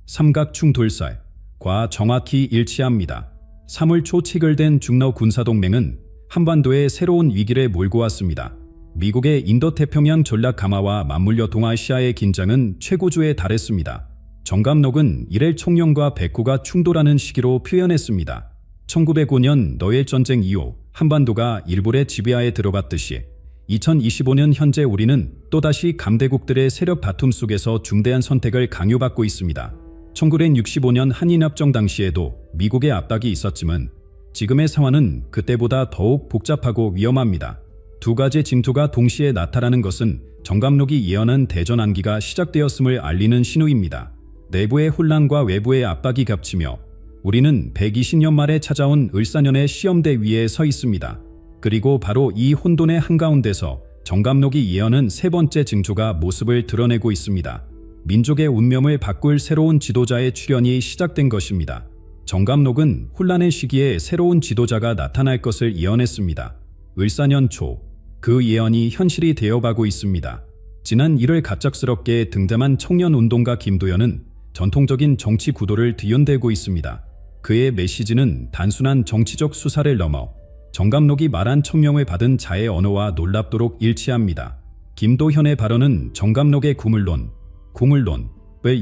삼각충돌설과 정확히 일치합니다. 3월 초 체결된 중러 군사동맹은 한반도에 새로운 위기를 몰고 왔습니다. 미국의 인도태평양 전략 강화와 맞물려 동아시아의 긴장은 최고조에 달했습니다. 정감록은 이래 총령과 백호가 충돌하는 시기로 표현했습니다. 1905년 노엘전쟁 이후 한반도가 일본의 지배하에 들어갔듯이 2025년 현재 우리는 또다시 강대국들의 세력 다툼 속에서 중대한 선택을 강요받고 있습니다. 1965년 한인합정 당시에도 미국의 압박이 있었지만 지금의 상황은 그때보다 더욱 복잡하고 위험합니다. 두 가지 징조가 동시에 나타나는 것은 정감록이 예언한 대전 안기가 시작되었음을 알리는 신호입니다. 내부의 혼란과 외부의 압박이 겹치며 우리는 120년 만에 찾아온 을사년의 시험대 위에 서 있습니다. 그리고 바로 이 혼돈의 한가운데서 정감록이 예언한 세 번째 징조가 모습을 드러내고 있습니다. 민족의 운명을 바꿀 새로운 지도자의 출현이 시작된 것입니다. 정감록은 혼란의 시기에 새로운 지도자가 나타날 것을 예언했습니다. 을사년 초 그 예언이 현실이 되어가고 있습니다. 지난 1월 갑작스럽게 등장한 청년운동가 김도연은 전통적인 정치 구도를 뒤흔들고 있습니다. 그의 메시지는 단순한 정치적 수사를 넘어 정감록이 말한 천명을 받은 자의 언어와 놀랍도록 일치합니다. 김도현의 발언은 정감록의 구물론을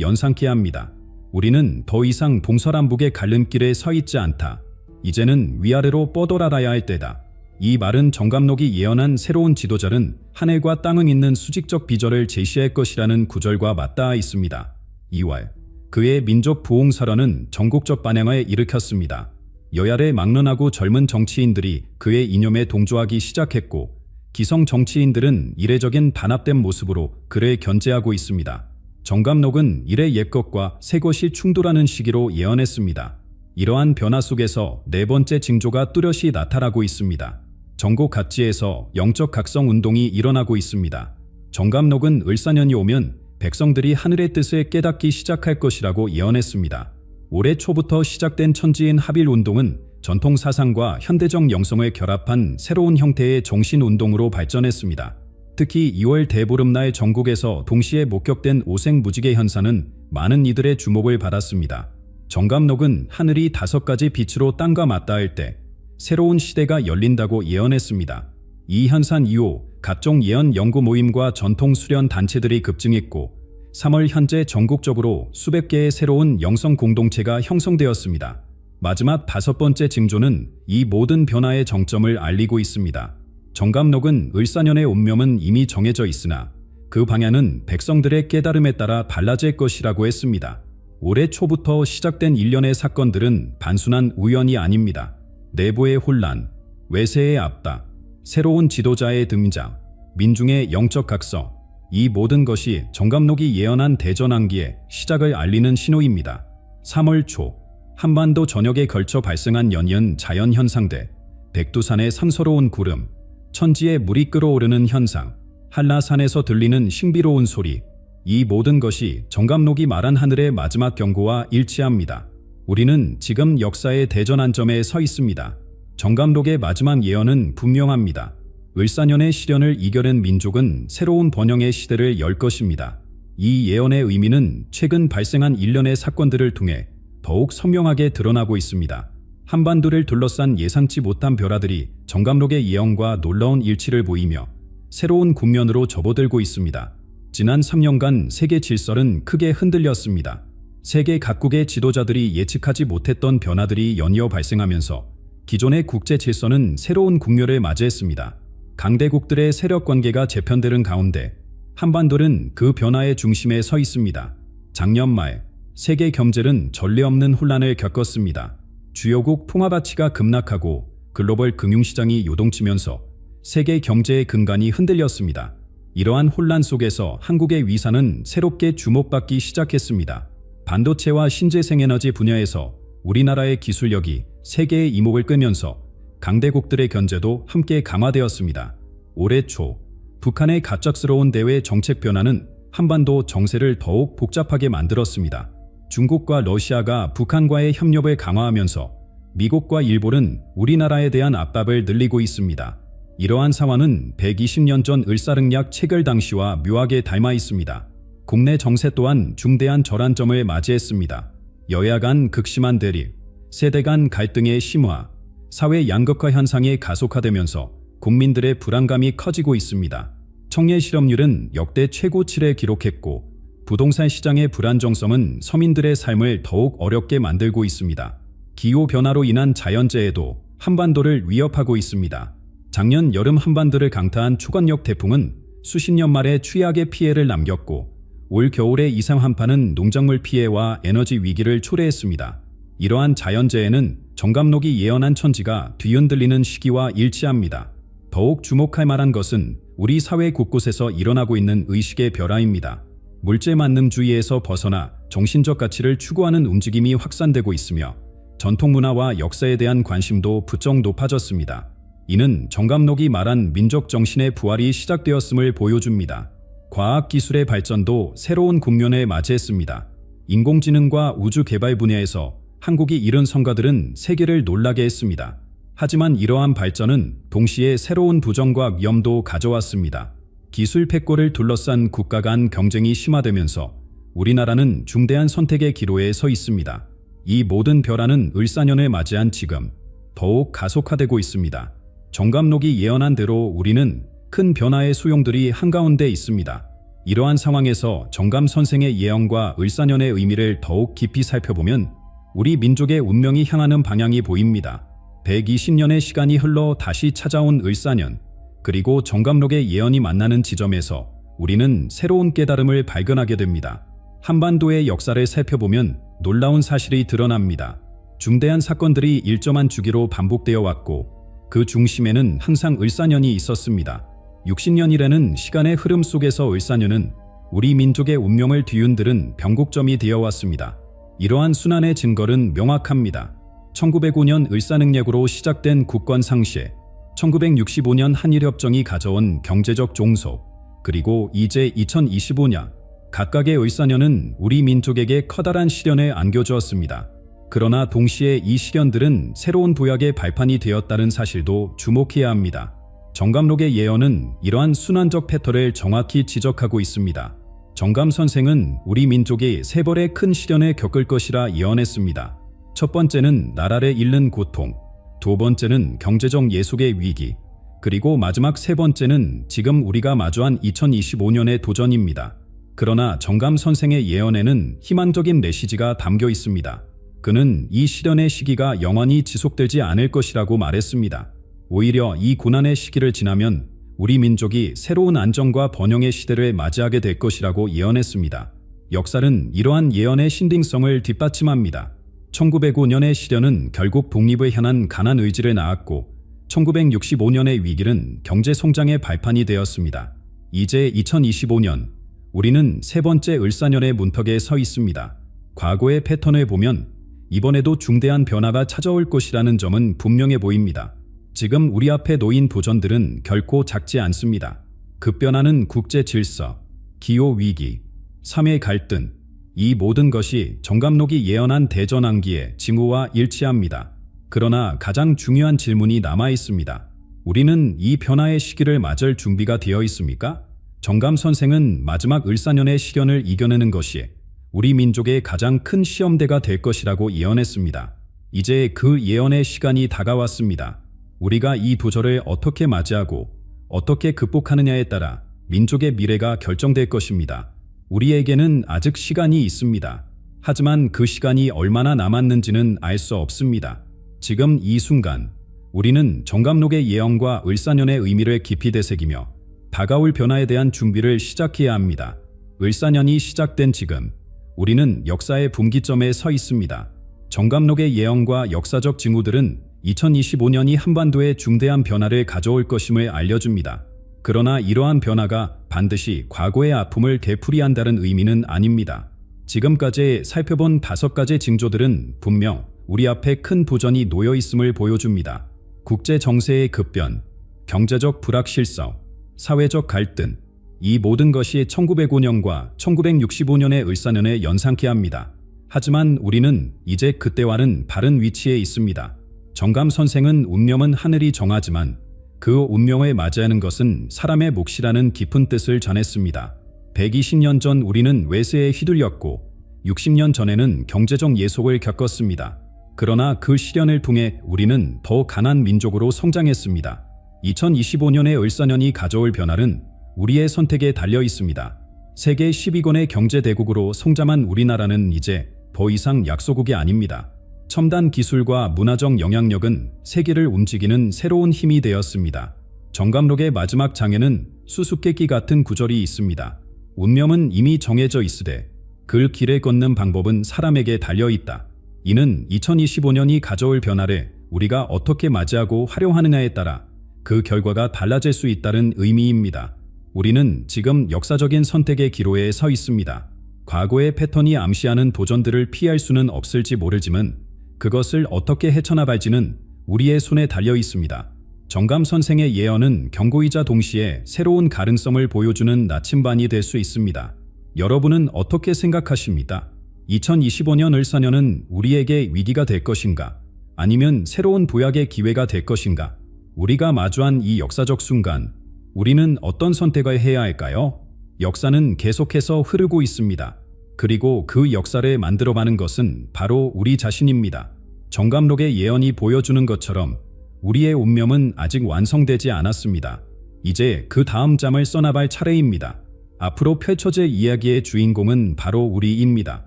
연상케 합니다. 우리는 더 이상 동서남북의 갈림길에 서 있지 않다. 이제는 위아래로 뻗어나가야 할 때다. 이 말은 정감록이 예언한 새로운 지도자는 하늘과 땅을 잇는 수직적 비전을 제시할 것이라는 구절과 맞닿아 있습니다. 2월 그의 민족 부흥설언은 전국적 반향을 일으켰습니다. 여야를 막론하고 젊은 정치인들이 그의 이념에 동조하기 시작했고 기성 정치인들은 이례적인 단합된 모습으로 그를 견제하고 있습니다. 정감록은 이래 옛것과 새것이 충돌하는 시기로 예언했습니다. 이러한 변화 속에서 네 번째 징조가 뚜렷이 나타나고 있습니다. 전국 각지에서 영적 각성 운동이 일어나고 있습니다. 정감록은 을사년이 오면 백성들이 하늘의 뜻을 깨닫기 시작할 것이라고 예언했습니다. 올해 초부터 시작된 천지인 합일운동은 전통 사상과 현대적 영성을 결합한 새로운 형태의 정신운동으로 발전했습니다. 특히 2월 대보름날 전국에서 동시에 목격된 오색무지개 현상은 많은 이들의 주목을 받았습니다. 정감록은 하늘이 5가지 빛으로 땅과 맞닿을 때 새로운 시대가 열린다고 예언했습니다. 이 현상 이후 각종 예언 연구 모임과 전통 수련 단체들이 급증했고 3월 현재 전국적으로 수백 개의 새로운 영성 공동체가 형성되었습니다. 마지막 5번째 징조는 이 모든 변화의 정점을 알리고 있습니다. 정감록은 을사년의 운명은 이미 정해져 있으나 그 방향은 백성들의 깨달음에 따라 달라질 것이라고 했습니다. 올해 초부터 시작된 일련의 사건들은 단순한 우연이 아닙니다. 내부의 혼란, 외세의 압박, 새로운 지도자의 등장, 민중의 영적 각성, 이 모든 것이 정감록이 예언한 대전환기의 시작을 알리는 신호입니다. 3월 초 한반도 전역에 걸쳐 발생한 연이은 자연현상들, 백두산의 상서로운 구름, 천지에 물이 끓어오르는 현상, 한라산에서 들리는 신비로운 소리, 이 모든 것이 정감록이 말한 하늘의 마지막 경고와 일치합니다. 우리는 지금 역사의 대전환점에 서 있습니다. 정감록의 마지막 예언은 분명합니다. 을사년의 시련을 이겨낸 민족은 새로운 번영의 시대를 열 것입니다. 이 예언의 의미는 최근 발생한 일련의 사건들을 통해 더욱 선명하게 드러나고 있습니다. 한반도를 둘러싼 예상치 못한 변화들이 정감록의 예언과 놀라운 일치를 보이며 새로운 국면으로 접어들고 있습니다. 지난 3년간 세계 질서는 크게 흔들렸습니다. 세계 각국의 지도자들이 예측하지 못했던 변화들이 연이어 발생하면서 기존의 국제 질서는 새로운 국면을 맞이했습니다. 강대국들의 세력 관계가 재편되는 가운데 한반도는 그 변화의 중심에 서 있습니다. 작년 말 세계 경제는 전례 없는 혼란을 겪었습니다. 주요국 통화 가치가 급락하고 글로벌 금융시장이 요동치면서 세계 경제의 근간이 흔들렸습니다. 이러한 혼란 속에서 한국의 위상은 새롭게 주목받기 시작했습니다. 반도체와 신재생에너지 분야에서 우리나라의 기술력이 세계의 이목을 끄면서 강대국들의 견제도 함께 강화되었습니다. 올해 초 북한의 갑작스러운 대외 정책 변화는 한반도 정세를 더욱 복잡하게 만들었습니다. 중국과 러시아가 북한과의 협력을 강화하면서 미국과 일본은 우리나라에 대한 압박을 늘리고 있습니다. 이러한 상황은 120년 전 을사릉약 체결 당시와 묘하게 닮아 있습니다. 국내 정세 또한 중대한 전환점을 맞이했습니다. 여야 간 극심한 대립, 세대 간 갈등의 심화, 사회 양극화 현상이 가속화되면서 국민들의 불안감이 커지고 있습니다. 청년 실업률은 역대 최고치를 기록했고 부동산 시장의 불안정성은 서민들의 삶을 더욱 어렵게 만들고 있습니다. 기후변화로 인한 자연재해도 한반도를 위협하고 있습니다. 작년 여름 한반도를 강타한 초강력 태풍은 수십 년 만에 최악의 피해를 남겼고 올 겨울의 이상 한파는 농작물 피해와 에너지 위기를 초래했습니다. 이러한 자연재해는 정감록이 예언한 천지가 뒤흔들리는 시기와 일치합니다. 더욱 주목할 만한 것은 우리 사회 곳곳에서 일어나고 있는 의식의 변화입니다. 물질만능주의에서 벗어나 정신적 가치를 추구하는 움직임이 확산되고 있으며 전통문화와 역사에 대한 관심도 부쩍 높아졌습니다. 이는 정감록이 말한 민족 정신의 부활이 시작되었음을 보여줍니다. 과학기술의 발전도 새로운 국면에 맞이했습니다. 인공지능과 우주 개발 분야에서 한국이 이룬 성과들은 세계를 놀라게 했습니다. 하지만 이러한 발전은 동시에 새로운 부정과 위험도 가져왔습니다. 기술 패권을 둘러싼 국가 간 경쟁이 심화되면서 우리나라는 중대한 선택의 기로에 서 있습니다. 이 모든 변화는 을사년을 맞이한 지금 더욱 가속화되고 있습니다. 정감록이 예언한 대로 우리는 큰 변화의 소용돌이 한가운데 있습니다. 이러한 상황에서 정감 선생의 예언과 을사년의 의미를 더욱 깊이 살펴보면 우리 민족의 운명이 향하는 방향이 보입니다. 120년의 시간이 흘러 다시 찾아온 을사년, 그리고 정감록의 예언이 만나는 지점에서 우리는 새로운 깨달음을 발견하게 됩니다. 한반도의 역사를 살펴보면 놀라운 사실이 드러납니다. 중대한 사건들이 일정한 주기로 반복되어 왔고 그 중심에는 항상 을사년이 있었습니다. 60년이라는 시간의 흐름 속에서 을사년은 우리 민족의 운명을 뒤흔드는 변곡점이 되어 왔습니다. 이러한 순환의 증거는 명확합니다. 1905년 을사능력으로 시작된 국권 상실, 1965년 한일협정이 가져온 경제적 종속, 그리고 이제 2025년, 각각의 을사년은 우리 민족에게 커다란 시련을 안겨주었습니다. 그러나 동시에 이 시련들은 새로운 도약의 발판이 되었다는 사실도 주목해야 합니다. 정감록의 예언은 이러한 순환적 패턴을 정확히 지적하고 있습니다. 정감 선생은 우리 민족이 세 벌의 큰 시련을 겪을 것이라 예언했습니다. 첫 번째는 나라를 잃는 고통, 두 번째는 경제적 예속의 위기, 그리고 마지막 세 번째는 지금 우리가 마주한 2025년의 도전입니다. 그러나 정감 선생의 예언에는 희망적인 메시지가 담겨 있습니다. 그는 이 시련의 시기가 영원히 지속되지 않을 것이라고 말했습니다. 오히려 이 고난의 시기를 지나면 우리 민족이 새로운 안정과 번영의 시대를 맞이하게 될 것이라고 예언했습니다. 역사는 이러한 예언의 신빙성을 뒷받침합니다. 1905년의 시련은 결국 독립을 향한 강한 의지를 낳았고 1965년의 위기는 경제 성장의 발판이 되었습니다. 이제 2025년, 우리는 세 번째 을사년의 문턱에 서 있습니다. 과거의 패턴을 보면 이번에도 중대한 변화가 찾아올 것이라는 점은 분명해 보입니다. 지금 우리 앞에 놓인 도전들은 결코 작지 않습니다. 급변하는 국제 질서, 기후위기, 사회 갈등, 이 모든 것이 정감록이 예언한 대전환기의 징후와 일치합니다. 그러나 가장 중요한 질문이 남아 있습니다. 우리는 이 변화의 시기를 맞을 준비가 되어 있습니까? 정감 선생은 마지막 을사년의 시련을 이겨내는 것이 우리 민족의 가장 큰 시험대가 될 것이라고 예언했습니다. 이제 그 예언의 시간이 다가왔습니다. 우리가 이 도전을 어떻게 맞이하고 어떻게 극복하느냐에 따라 민족의 미래가 결정될 것입니다. 우리에게는 아직 시간이 있습니다. 하지만 그 시간이 얼마나 남았는지는 알 수 없습니다. 지금 이 순간 우리는 정감록의 예언과 을사년의 의미를 깊이 되새기며 다가올 변화에 대한 준비를 시작해야 합니다. 을사년이 시작된 지금 우리는 역사의 분기점에 서 있습니다. 정감록의 예언과 역사적 징후들은 2025년이 한반도에 중대한 변화를 가져올 것임을 알려줍니다. 그러나 이러한 변화가 반드시 과거의 아픔을 되풀이한다는 의미는 아닙니다. 지금까지 살펴본 5가지 징조들은 분명 우리 앞에 큰 도전이 놓여 있음을 보여줍니다. 국제 정세의 급변, 경제적 불확실성, 사회적 갈등, 이 모든 것이 1905년과 1965년의 을사년에 연상케 합니다. 하지만 우리는 이제 그때와는 다른 위치에 있습니다. 정감 선생은 운명은 하늘이 정하지만 그 운명을 맞이하는 것은 사람의 몫이라는 깊은 뜻을 전했습니다. 120년 전 우리는 외세에 휘둘렸고 60년 전에는 경제적 예속을 겪었습니다. 그러나 그 시련을 통해 우리는 더 강한 민족으로 성장했습니다. 2025년의 을사년이 가져올 변화는 우리의 선택에 달려 있습니다. 세계 10위권의 경제대국으로 성장한 우리나라는 이제 더 이상 약소국이 아닙니다. 첨단 기술과 문화적 영향력은 세계를 움직이는 새로운 힘이 되었습니다. 정감록의 마지막 장에는 수수께끼 같은 구절이 있습니다. 운명은 이미 정해져 있으되 그 길을 걷는 방법은 사람에게 달려있다. 이는 2025년이 가져올 변화를 우리가 어떻게 맞이하고 활용하느냐에 따라 그 결과가 달라질 수 있다는 의미입니다. 우리는 지금 역사적인 선택의 기로에 서 있습니다. 과거의 패턴이 암시하는 도전들을 피할 수는 없을지 모르지만 그것을 어떻게 헤쳐나갈지는 우리의 손에 달려 있습니다. 정감 선생의 예언은 경고이자 동시에 새로운 가능성을 보여주는 나침반이 될 수 있습니다. 여러분은 어떻게 생각하십니까? 2025년 을사년은 우리에게 위기가 될 것인가? 아니면 새로운 도약의 기회가 될 것인가? 우리가 마주한 이 역사적 순간, 우리는 어떤 선택을 해야 할까요? 역사는 계속해서 흐르고 있습니다. 그리고 그 역사를 만들어가는 것은 바로 우리 자신입니다. 정감록의 예언이 보여주는 것처럼 우리의 운명은 아직 완성되지 않았습니다. 이제 그 다음 장을 써나갈 차례입니다. 앞으로 펼쳐질 이야기의 주인공은 바로 우리입니다.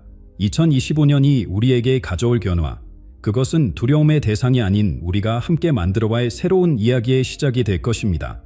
2025년이 우리에게 가져올 변화, 그것은 두려움의 대상이 아닌 우리가 함께 만들어갈 새로운 이야기의 시작이 될 것입니다.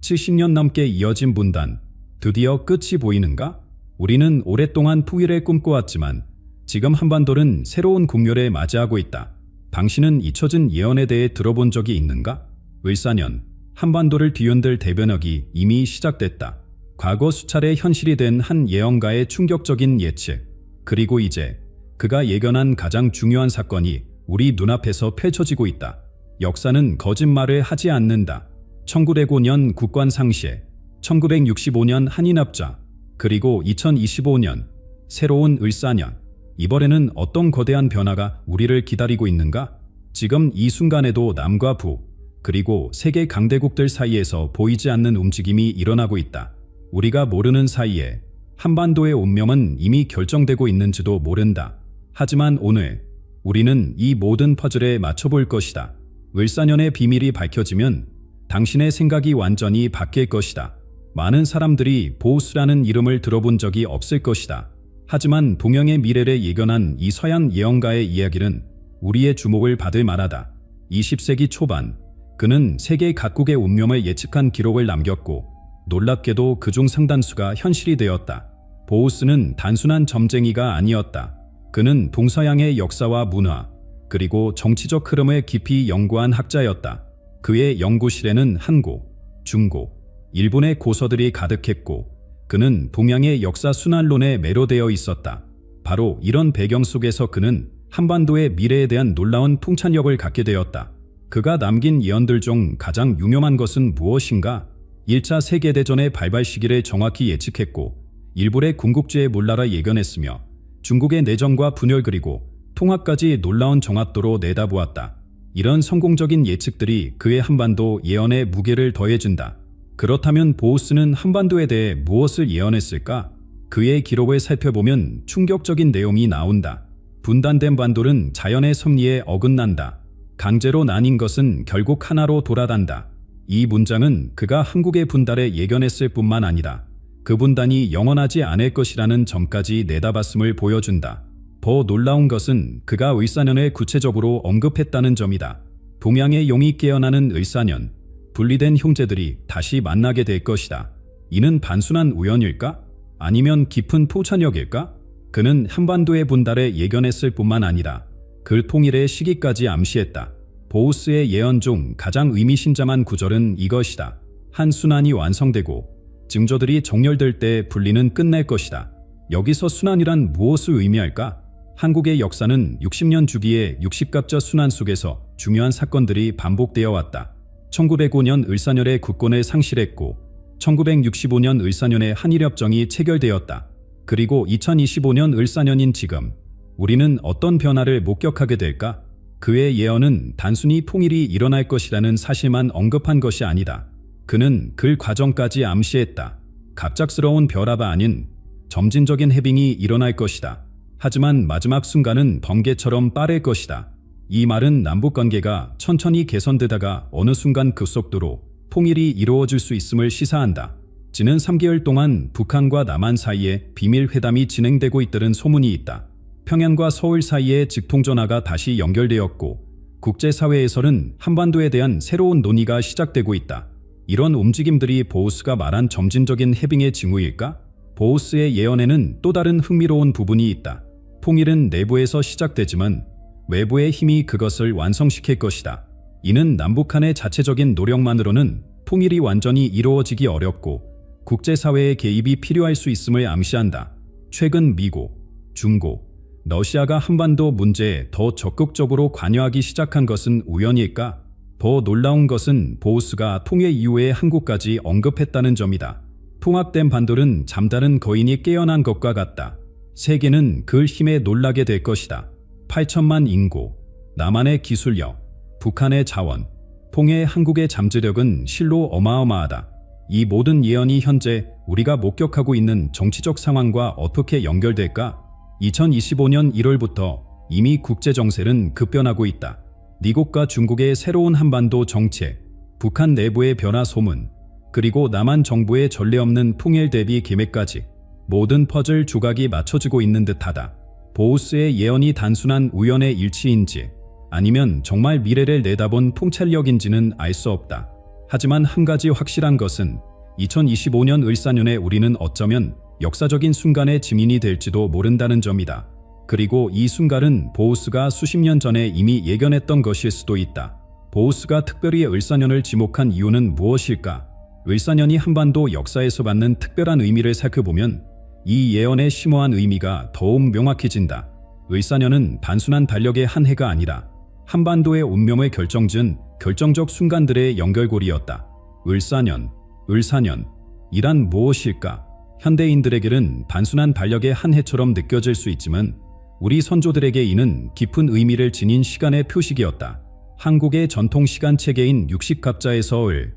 70년 넘게 이어진 분단, 드디어 끝이 보이는가? 우리는 오랫동안 통일을 꿈꿔왔지만 지금 한반도는 새로운 국면을 맞이하고 있다. 당신은 잊혀진 예언에 대해 들어본 적이 있는가? 을사년, 한반도를 뒤흔들 대변혁이 이미 시작됐다. 과거 수차례 현실이 된 한 예언가의 충격적인 예측, 그리고 이제 그가 예견한 가장 중요한 사건이 우리 눈앞에서 펼쳐지고 있다. 역사는 거짓말을 하지 않는다. 1905년 국관상시에, 1965년 한인합작, 그리고 2025년 새로운 을사년. 이번에는 어떤 거대한 변화가 우리를 기다리고 있는가? 지금 이 순간에도 남과 북, 그리고 세계 강대국들 사이에서 보이지 않는 움직임이 일어나고 있다. 우리가 모르는 사이에 한반도의 운명은 이미 결정되고 있는지도 모른다. 하지만 오늘 우리는 이 모든 퍼즐에 맞춰볼 것이다. 을사년의 비밀이 밝혀지면 당신의 생각이 완전히 바뀔 것이다. 많은 사람들이 보우스라는 이름을 들어본 적이 없을 것이다. 하지만 동양의 미래를 예견한 이 서양 예언가의 이야기는 우리의 주목을 받을 만하다. 20세기 초반 그는 세계 각국의 운명을 예측한 기록을 남겼고 놀랍게도 그중 상당수가 현실이 되었다. 보우스는 단순한 점쟁이가 아니었다. 그는 동서양의 역사와 문화, 그리고 정치적 흐름을 깊이 연구한 학자였다. 그의 연구실에는 한고, 중고, 일본의 고서들이 가득했고 그는 동양의 역사 순환론에 매료되어 있었다. 바로 이런 배경 속에서 그는 한반도의 미래에 대한 놀라운 통찰력을 갖게 되었다. 그가 남긴 예언들 중 가장 유명한 것은 무엇인가? 1차 세계대전의 발발 시기를 정확히 예측했고 일본의 군국주의 몰락을 예견했으며 중국의 내정과 분열 그리고 통합까지 놀라운 정확도로 내다보았다. 이런 성공적인 예측들이 그의 한반도 예언에 무게를 더해준다. 그렇다면 보우스는 한반도에 대해 무엇을 예언했을까? 그의 기록을 살펴보면 충격적인 내용이 나온다. 분단된 반도는 자연의 섭리에 어긋난다. 강제로 나뉜 것은 결국 하나로 돌아간다. 이 문장은 그가 한국의 분단을 예견했을 뿐만 아니라 그 분단이 영원하지 않을 것이라는 점까지 내다봤음을 보여준다. 더 놀라운 것은 그가 을사년을 구체적으로 언급했다는 점이다. 동양의 용이 깨어나는 을사년, 분리된 형제들이 다시 만나게 될 것이다. 이는 단순한 우연일까? 아니면 깊은 포천력일까? 그는 한반도의 분단을 예견했을 뿐만 아니라 그 통일의 시기까지 암시했다. 보우스의 예언 중 가장 의미심장한 구절은 이것이다. 한 순환이 완성되고 증조들이 정렬될 때 분리는 끝날 것이다. 여기서 순환이란 무엇을 의미할까? 한국의 역사는 60년 주기의 60갑절 순환 속에서 중요한 사건들이 반복되어 왔다. 1905년 을사년에 국권을 상실했고 1965년 을사년에 한일협정이 체결되었다. 그리고 2025년 을사년인 지금 우리는 어떤 변화를 목격하게 될까? 그의 예언은 단순히 통일이 일어날 것이라는 사실만 언급한 것이 아니다. 그는 그 과정까지 암시했다. 갑작스러운 벼락이 아닌 점진적인 해빙이 일어날 것이다. 하지만 마지막 순간은 번개처럼 빠를 것이다. 이 말은 남북관계가 천천히 개선되다가 어느 순간 급속도로 통일이 이루어질 수 있음을 시사한다. 지난 3개월 동안 북한과 남한 사이에 비밀회담이 진행되고 있다는 소문이 있다. 평양과 서울 사이에 직통전화가 다시 연결되었고 국제사회에서는 한반도에 대한 새로운 논의가 시작되고 있다. 이런 움직임들이 보우스가 말한 점진적인 해빙의 징후일까? 보우스의 예언에는 또 다른 흥미로운 부분이 있다. 통일은 내부에서 시작되지만 외부의 힘이 그것을 완성시킬 것이다. 이는 남북한의 자체적인 노력만으로는 통일이 완전히 이루어지기 어렵고 국제사회의 개입이 필요할 수 있음을 암시한다. 최근 미국, 중국, 러시아가 한반도 문제에 더 적극적으로 관여하기 시작한 것은 우연일까? 더 놀라운 것은 보우스가 통일 이후에 한국까지 언급했다는 점이다. 통합된 반도는 잠다른 거인이 깨어난 것과 같다. 세계는 그 힘에 놀라게 될 것이다. 8천만 인구, 남한의 기술력, 북한의 자원, 통해 한국의 잠재력은 실로 어마어마하다. 이 모든 예언이 현재 우리가 목격하고 있는 정치적 상황과 어떻게 연결될까? 2025년 1월부터 이미 국제정세는 급변하고 있다. 미국과 중국의 새로운 한반도 정책, 북한 내부의 변화 소문, 그리고 남한 정부의 전례 없는 통일 대비 계획까지 모든 퍼즐 조각이 맞춰지고 있는 듯하다. 보우스의 예언이 단순한 우연의 일치인지 아니면 정말 미래를 내다본 통찰력인지는 알 수 없다. 하지만 한 가지 확실한 것은 2025년 을사년에 우리는 어쩌면 역사적인 순간의 증인이 될지도 모른다는 점이다. 그리고 이 순간은 보우스가 수십 년 전에 이미 예견했던 것일 수도 있다. 보우스가 특별히 을사년을 지목한 이유는 무엇일까? 을사년이 한반도 역사에서 받는 특별한 의미를 살펴보면 이 예언의 심오한 의미가 더욱 명확해진다. 을사년은 단순한 달력의 한 해가 아니라 한반도의 운명을 결정짓는 결정적 순간들의 연결고리였다. 을사년, 을사년이란 무엇일까? 현대인들에게는 단순한 달력의 한 해처럼 느껴질 수 있지만 우리 선조들에게 이는 깊은 의미를 지닌 시간의 표식이었다. 한국의 전통 시간 체계인 육식갑자에서 을,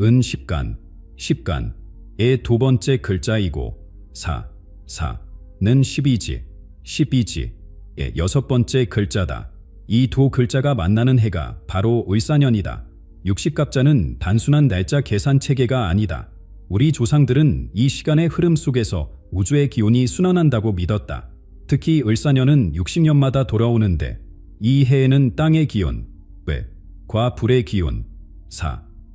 은 십간의 두 번째 글자이고 는 12지의 여섯 번째 글자다. 이 두 글자가 만나는 해가 바로 을사년이다. 육식갑자는 단순한 날짜 계산 체계가 아니다. 우리 조상들은 이 시간의 흐름 속에서 우주의 기운이 순환한다고 믿었다. 특히 을사년은 60년마다 돌아오는데 이 해에는 땅의 기운, 과 불의 기운,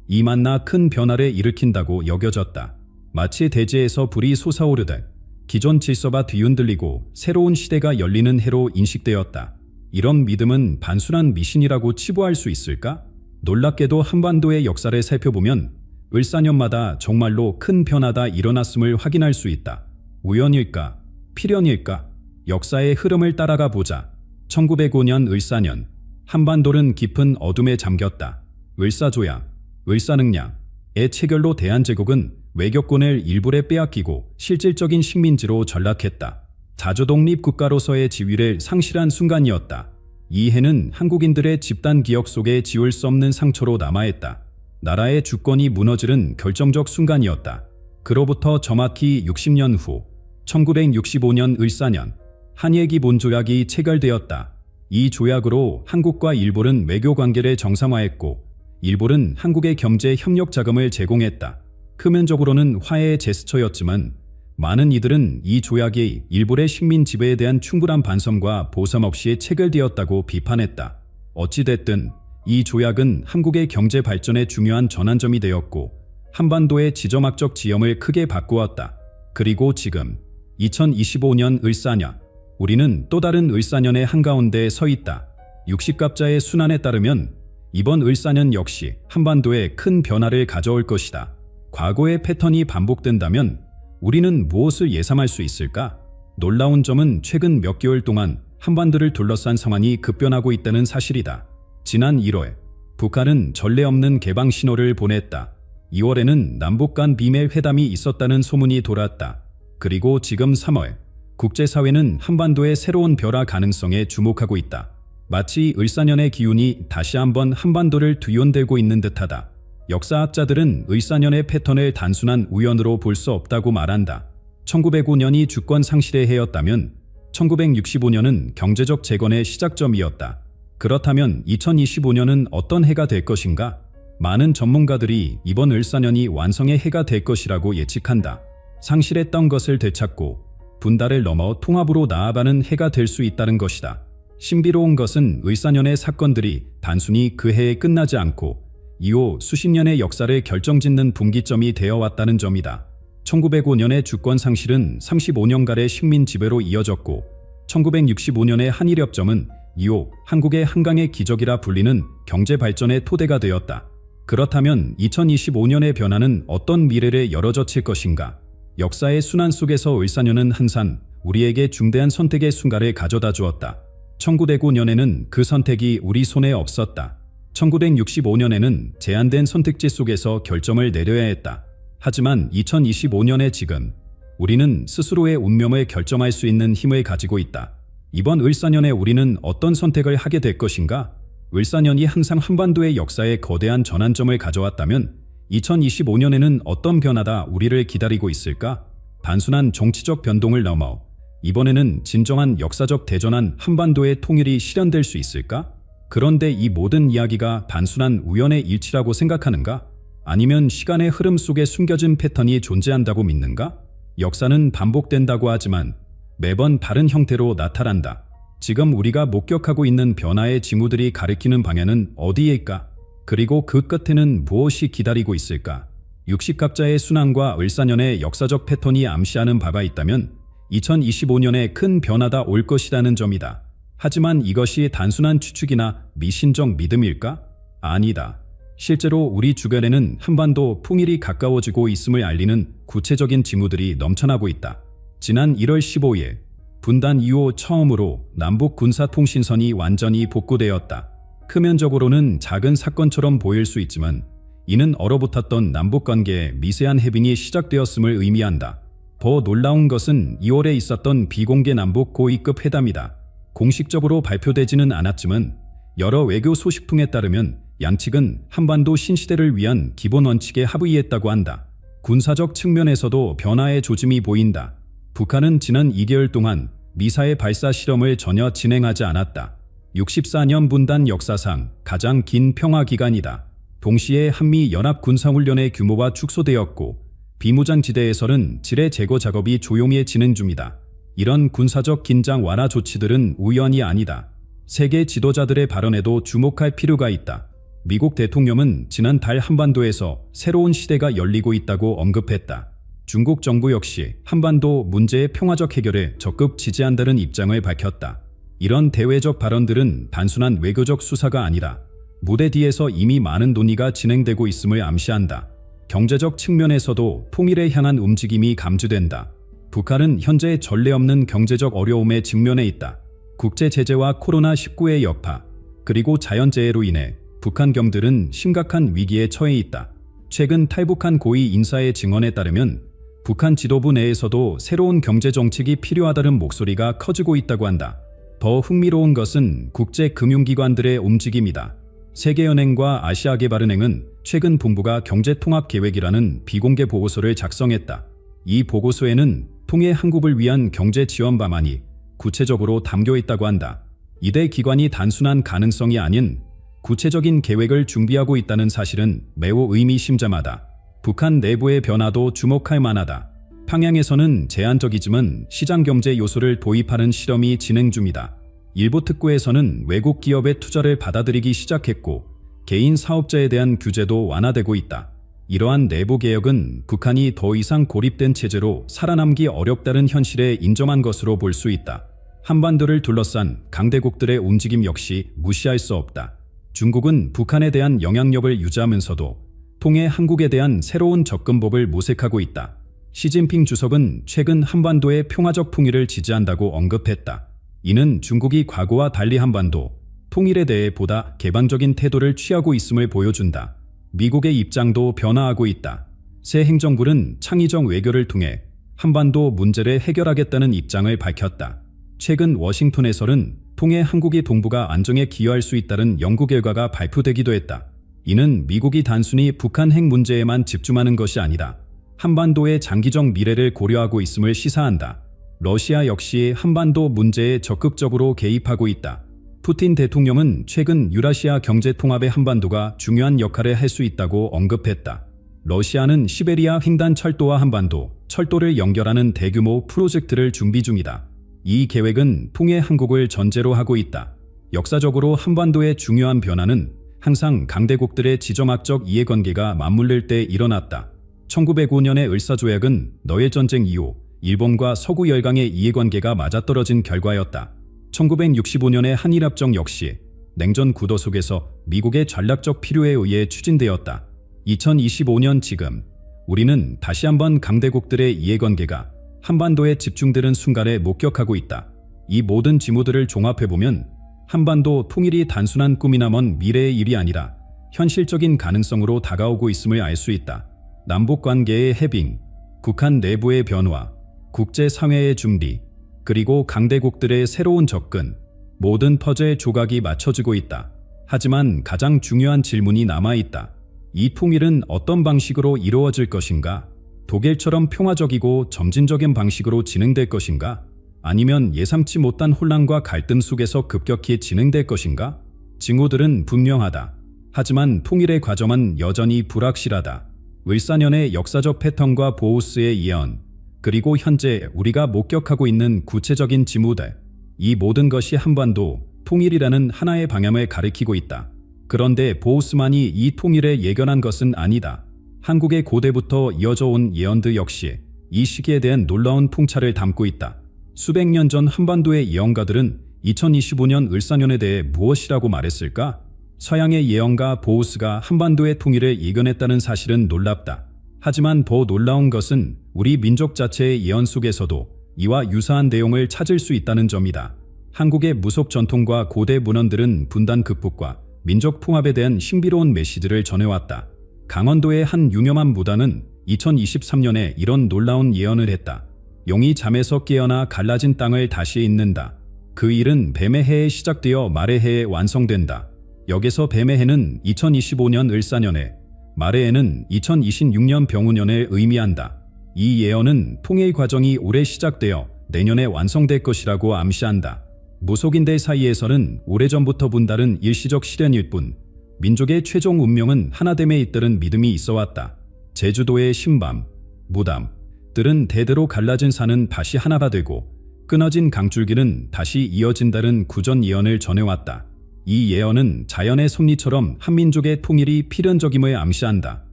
이 만나 큰 변화를 일으킨다고 여겨졌다. 마치 대지에서 불이 솟아오르듯 기존 질서가 뒤흔들리고 새로운 시대가 열리는 해로 인식되었다. 이런 믿음은 단순한 미신이라고 치부할 수 있을까? 놀랍게도 한반도의 역사를 살펴보면 을사년마다 정말로 큰 변화가 일어났음을 확인할 수 있다. 우연일까? 필연일까? 역사의 흐름을 따라가 보자. 1905년 을사년, 한반도는 깊은 어둠에 잠겼다. 을사조약, 을사능량의 체결로 대한제국은 외교권을 일부에 빼앗기고 실질적인 식민지로 전락했다. 자주독립 국가로서의 지위를 상실한 순간이었다. 이 해는 한국인들의 집단 기억 속에 지울 수 없는 상처로 남아있다. 나라의 주권이 무너지는 결정적 순간이었다. 그로부터 정확히 60년 후 1965년 을사년 한일기본조약이 체결되었다. 이 조약으로 한국과 일본은 외교관계를 정상화했고 일본은 한국의 경제 협력 자금을 제공했다. 표면적으로는 화해의 제스처였지만 많은 이들은 이 조약이 일본의 식민 지배에 대한 충분한 반성과 보상 없이 체결되었다고 비판했다. 어찌됐든 이 조약은 한국의 경제 발전에 중요한 전환점이 되었고 한반도의 지정학적 지형을 크게 바꾸었다. 그리고 지금 2025년 을사년, 우리는 또 다른 을사년의 한가운데에 서 있다. 육식갑자의 순환에 따르면 이번 을사년 역시 한반도에 큰 변화를 가져올 것이다. 과거의 패턴이 반복된다면 우리는 무엇을 예상할 수 있을까? 놀라운 점은 최근 몇 개월 동안 한반도를 둘러싼 상황이 급변하고 있다는 사실이다. 지난 1월, 북한은 전례 없는 개방 신호를 보냈다. 2월에는 남북 간 비밀 회담이 있었다는 소문이 돌았다. 그리고 지금 3월, 국제사회는 한반도의 새로운 변화 가능성에 주목하고 있다. 마치 을사년의 기운이 다시 한번 한반도를 뒤흔들고 있는 듯하다. 역사학자들은 을사년의 패턴을 단순한 우연으로 볼 수 없다고 말한다. 1905년이 주권 상실의 해였다면 1965년은 경제적 재건의 시작점이었다. 그렇다면 2025년은 어떤 해가 될 것인가? 많은 전문가들이 이번 을사년이 완성의 해가 될 것이라고 예측한다. 상실했던 것을 되찾고 분단을 넘어 통합으로 나아가는 해가 될 수 있다는 것이다. 신비로운 것은 을사년의 사건들이 단순히 그 해에 끝나지 않고 이후 수십 년의 역사를 결정짓는 분기점이 되어왔다는 점이다. 1905년의 주권 상실은 35년간의 식민 지배로 이어졌고 1965년의 한일협정은 이후 한국의 한강의 기적이라 불리는 경제 발전의 토대가 되었다. 그렇다면 2025년의 변화는 어떤 미래를 열어젖힐 것인가? 역사의 순환 속에서 을사년은 항상 우리에게 중대한 선택의 순간을 가져다 주었다. 1905년에는 그 선택이 우리 손에 없었다. 1965년에는 제한된 선택지 속에서 결정을 내려야 했다. 하지만 2025년의 지금, 우리는 스스로의 운명을 결정할 수 있는 힘을 가지고 있다. 이번 을사년에 우리는 어떤 선택을 하게 될 것인가? 을사년이 항상 한반도의 역사에 거대한 전환점을 가져왔다면 2025년에는 어떤 변화가 우리를 기다리고 있을까? 단순한 정치적 변동을 넘어 이번에는 진정한 역사적 대전환 한반도의 통일이 실현될 수 있을까? 그런데 이 모든 이야기가 단순한 우연의 일치라고 생각하는가? 아니면 시간의 흐름 속에 숨겨진 패턴이 존재한다고 믿는가? 역사는 반복된다고 하지만 매번 다른 형태로 나타난다. 지금 우리가 목격하고 있는 변화의 징후들이 가리키는 방향은 어디일까? 그리고 그 끝에는 무엇이 기다리고 있을까? 육식갑자의 순환과 을사년의 역사적 패턴이 암시하는 바가 있다면 2025년에 큰 변화가 올 것이라는 점이다. 하지만 이것이 단순한 추측이나 미신적 믿음일까? 아니다. 실제로 우리 주변에는 한반도 풍일이 가까워지고 있음을 알리는 구체적인 징후들이 넘쳐나고 있다. 지난 1월 15일, 분단 이후 처음으로 남북 군사통신선이 완전히 복구되었다. 표면적으로는 작은 사건처럼 보일 수 있지만 이는 얼어붙었던 남북관계의 미세한 해빙이 시작되었음을 의미한다. 더 놀라운 것은 2월에 있었던 비공개 남북 고위급 회담이다. 공식적으로 발표되지는 않았지만 여러 외교 소식통에 따르면 양측은 한반도 신시대를 위한 기본 원칙에 합의했다고 한다. 군사적 측면에서도 변화의 조짐이 보인다. 북한은 지난 2개월 동안 미사일 발사 실험을 전혀 진행하지 않았다. 64년 분단 역사상 가장 긴 평화 기간이다. 동시에 한미 연합 군사훈련의 규모가 축소되었고 비무장지대에서는 지뢰 제거 작업이 조용히 진행 중이다. 이런 군사적 긴장 완화 조치들은 우연이 아니다. 세계 지도자들의 발언에도 주목할 필요가 있다. 미국 대통령은 지난달 한반도에서 새로운 시대가 열리고 있다고 언급했다. 중국 정부 역시 한반도 문제의 평화적 해결에 적극 지지한다는 입장을 밝혔다. 이런 대외적 발언들은 단순한 외교적 수사가 아니라 무대 뒤에서 이미 많은 논의가 진행되고 있음을 암시한다. 경제적 측면에서도 통일에 향한 움직임이 감지된다. 북한은 현재 전례 없는 경제적 어려움에 직면해 있다. 국제 제재와 코로나19의 여파, 그리고 자연재해로 인해 북한 경들은 심각한 위기에 처해 있다. 최근 탈북한 고위 인사의 증언에 따르면 북한 지도부 내에서도 새로운 경제 정책이 필요하다는 목소리가 커지고 있다고 한다. 더 흥미로운 것은 국제금융기관들의 움직임이다. 세계은행과 아시아개발은행은 최근 본부가 경제통합계획이라는 비공개 보고서를 작성했다. 이 보고서에는 통일 한국을 위한 경제 지원 방안이 구체적으로 담겨 있다고 한다. 이대 기관이 단순한 가능성이 아닌 구체적인 계획을 준비하고 있다는 사실은 매우 의미심장하다. 북한 내부의 변화도 주목할 만하다. 평양에서는 제한적이지만 시장경제 요소를 도입하는 실험이 진행 중이다. 일부 특구에서는 외국 기업의 투자를 받아들이기 시작했고 개인 사업자에 대한 규제도 완화되고 있다. 이러한 내부 개혁은 북한이 더 이상 고립된 체제로 살아남기 어렵다는 현실에 인정한 것으로 볼 수 있다. 한반도를 둘러싼 강대국들의 움직임 역시 무시할 수 없다. 중국은 북한에 대한 영향력을 유지하면서도 통해 한국에 대한 새로운 접근법을 모색하고 있다. 시진핑 주석은 최근 한반도의 평화적 통일을 지지한다고 언급했다. 이는 중국이 과거와 달리 한반도 통일에 대해 보다 개방적인 태도를 취하고 있음을 보여준다. 미국의 입장도 변화하고 있다. 새 행정부는 창의적 외교를 통해 한반도 문제를 해결하겠다는 입장을 밝혔다. 최근 워싱턴에서는 통해 한국이 동북아 안정에 기여할 수 있다는 연구 결과가 발표되기도 했다. 이는 미국이 단순히 북한 핵 문제에만 집중하는 것이 아니다. 한반도의 장기적 미래를 고려하고 있음을 시사한다. 러시아 역시 한반도 문제에 적극적으로 개입하고 있다. 푸틴 대통령은 최근 유라시아 경제 통합의 한반도가 중요한 역할을 할 수 있다고 언급했다. 러시아는 시베리아 횡단 철도와 한반도 철도를 연결하는 대규모 프로젝트를 준비 중이다. 이 계획은 통해 한국을 전제로 하고 있다. 역사적으로 한반도의 중요한 변화는 항상 강대국들의 지정학적 이해관계가 맞물릴 때 일어났다. 1905년의 을사조약은 너일전쟁 이후 일본과 서구 열강의 이해관계가 맞아떨어진 결과였다. 1965년의 한일합정 역시 냉전 구도 속에서 미국의 전략적 필요에 의해 추진되었다. 2025년 지금 우리는 다시 한번 강대국들의 이해관계가 한반도에 집중되는 순간에 목격하고 있다. 이 모든 징후들을 종합해보면 한반도 통일이 단순한 꿈이나 먼 미래의 일이 아니라 현실적인 가능성으로 다가오고 있음을 알 수 있다. 남북관계의 해빙, 북한 내부의 변화, 국제사회의 준비, 그리고 강대국들의 새로운 접근, 모든 퍼즐 조각이 맞춰지고 있다. 하지만 가장 중요한 질문이 남아있다. 이 통일은 어떤 방식으로 이루어질 것인가? 독일처럼 평화적이고 점진적인 방식으로 진행될 것인가? 아니면 예상치 못한 혼란과 갈등 속에서 급격히 진행될 것인가? 징후들은 분명하다. 하지만 통일의 과정은 여전히 불확실하다. 을사년의 역사적 패턴과 보우스의 예언, 그리고 현재 우리가 목격하고 있는 구체적인 징후들, 이 모든 것이 한반도 통일이라는 하나의 방향을 가리키고 있다. 그런데 보우스만이 이 통일을 예견한 것은 아니다. 한국의 고대부터 이어져 온 예언들 역시 이 시기에 대한 놀라운 통찰을 담고 있다. 수백 년 전 한반도의 예언가들은 2025년 을사년에 대해 무엇이라고 말했을까? 서양의 예언가 보우스가 한반도의 통일을 예견했다는 사실은 놀랍다. 하지만 더 놀라운 것은 우리 민족 자체의 예언 속에서도 이와 유사한 내용을 찾을 수 있다는 점이다. 한국의 무속 전통과 고대 문헌들은 분단 극복과 민족 통합에 대한 신비로운 메시지를 전해왔다. 강원도의 한 유명한 무당은 2023년에 이런 놀라운 예언을 했다. 용이 잠에서 깨어나 갈라진 땅을 다시 잇는다. 그 일은 뱀의 해에 시작되어 말의 해에 완성된다. 여기서 뱀의 해는 2025년 을사년에, 말의 해는 2026년 병우년을 의미한다. 이 예언은 통일 과정이 올해 시작되어 내년에 완성될 것이라고 암시한다. 무속인들 사이에서는 오래전부터 분다른 일시적 시련일 뿐 민족의 최종 운명은 하나됨에 잇따른 믿음이 있어왔다. 제주도의 신밤, 무담들은 대대로 갈라진 산은 다시 하나가 되고 끊어진 강줄기는 다시 이어진다는 구전 예언을 전해왔다. 이 예언은 자연의 섭리처럼 한민족의 통일이 필연적임을 암시한다.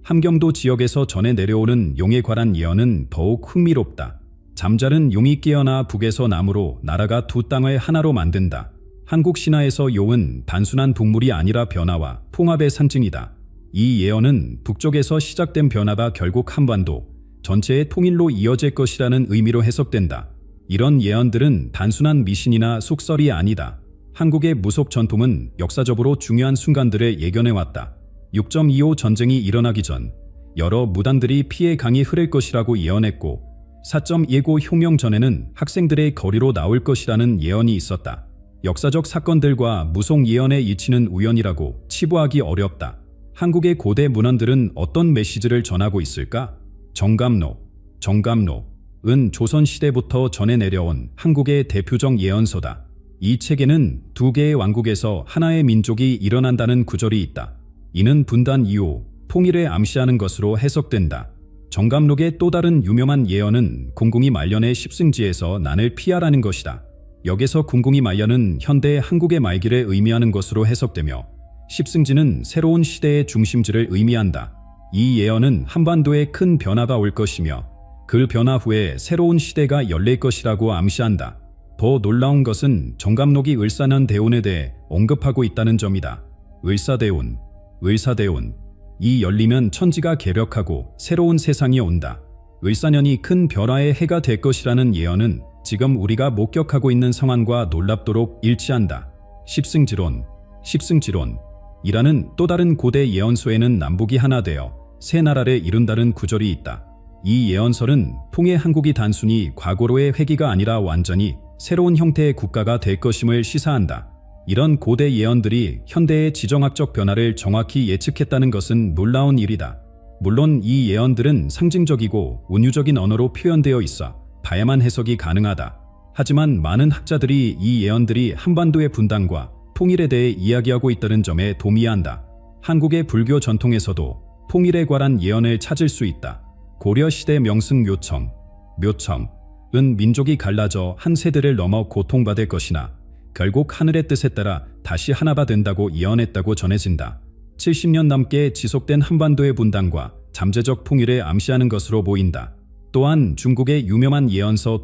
함경도 지역에서 전해 내려오는 용에 관한 예언은 더욱 흥미롭다. 잠자른 용이 깨어나 북에서 남으로 나라가 두 땅을 하나로 만든다. 한국 신화에서 용은 단순한 동물이 아니라 변화와 통합의 상징이다. 이 예언은 북쪽에서 시작된 변화가 결국 한반도 전체의 통일로 이어질 것이라는 의미로 해석된다. 이런 예언들은 단순한 미신이나 속설이 아니다. 한국의 무속 전통은 역사적으로 중요한 순간들을 예견해왔다. 6.25 전쟁이 일어나기 전 여러 무당들이 피해 강이 흐를 것이라고 예언했고 4.19 혁명 전에는 학생들의 거리로 나올 것이라는 예언이 있었다. 역사적 사건들과 무속 예언의 이치는 우연이라고 치부하기 어렵다. 한국의 고대 문헌들은 어떤 메시지를 전하고 있을까? 정감로은 조선시대부터 전해 내려온 한국의 대표적 예언서다. 이 책에는 두 개의 왕국에서 하나의 민족이 일어난다는 구절이 있다. 이는 분단 이후 통일을 암시하는 것으로 해석된다. 정감록의 또 다른 유명한 예언은 공공이 말년의 십승지에서 난을 피하라는 것이다. 여기서 공공이 말년은 현대 한국의 말기를 의미하는 것으로 해석되며 십승지는 새로운 시대의 중심지를 의미한다. 이 예언은 한반도에 큰 변화가 올 것이며 그 변화 후에 새로운 시대가 열릴 것이라고 암시한다. 더 놀라운 것은 정감록이 을사년 대운에 대해 언급하고 있다는 점이다. 을사대운. 이 열리면 천지가 개벽하고 새로운 세상이 온다. 을사년이 큰 변화의 해가 될 것이라는 예언은 지금 우리가 목격하고 있는 상황과 놀랍도록 일치한다. 십승지론이라는 또 다른 고대 예언서에는 남북이 하나 되어 새 나라를 이룬다는 구절이 있다. 이 예언설은 통일 한국이 단순히 과거로의 회귀가 아니라 완전히 새로운 형태의 국가가 될 것임을 시사한다. 이런 고대 예언들이 현대의 지정학적 변화를 정확히 예측했다는 것은 놀라운 일이다. 물론 이 예언들은 상징적이고 운유적인 언어로 표현되어 있어 다양한 해석이 가능하다. 하지만 많은 학자들이 이 예언들이 한반도의 분단과 통일에 대해 이야기하고 있다는 점에 동의한다. 한국의 불교 전통에서도 통일에 관한 예언을 찾을 수 있다. 고려시대 명승 묘청은 민족이 갈라져 한 세대를 넘어 고통받을 것이나 결국 하늘의 뜻에 따라 다시 하나가 된다고 예언했다고 전해진다. 70년 넘게 지속된 한반도의 분단과 잠재적 통일을 암시하는 것으로 보인다. 또한 중국의 유명한 예언서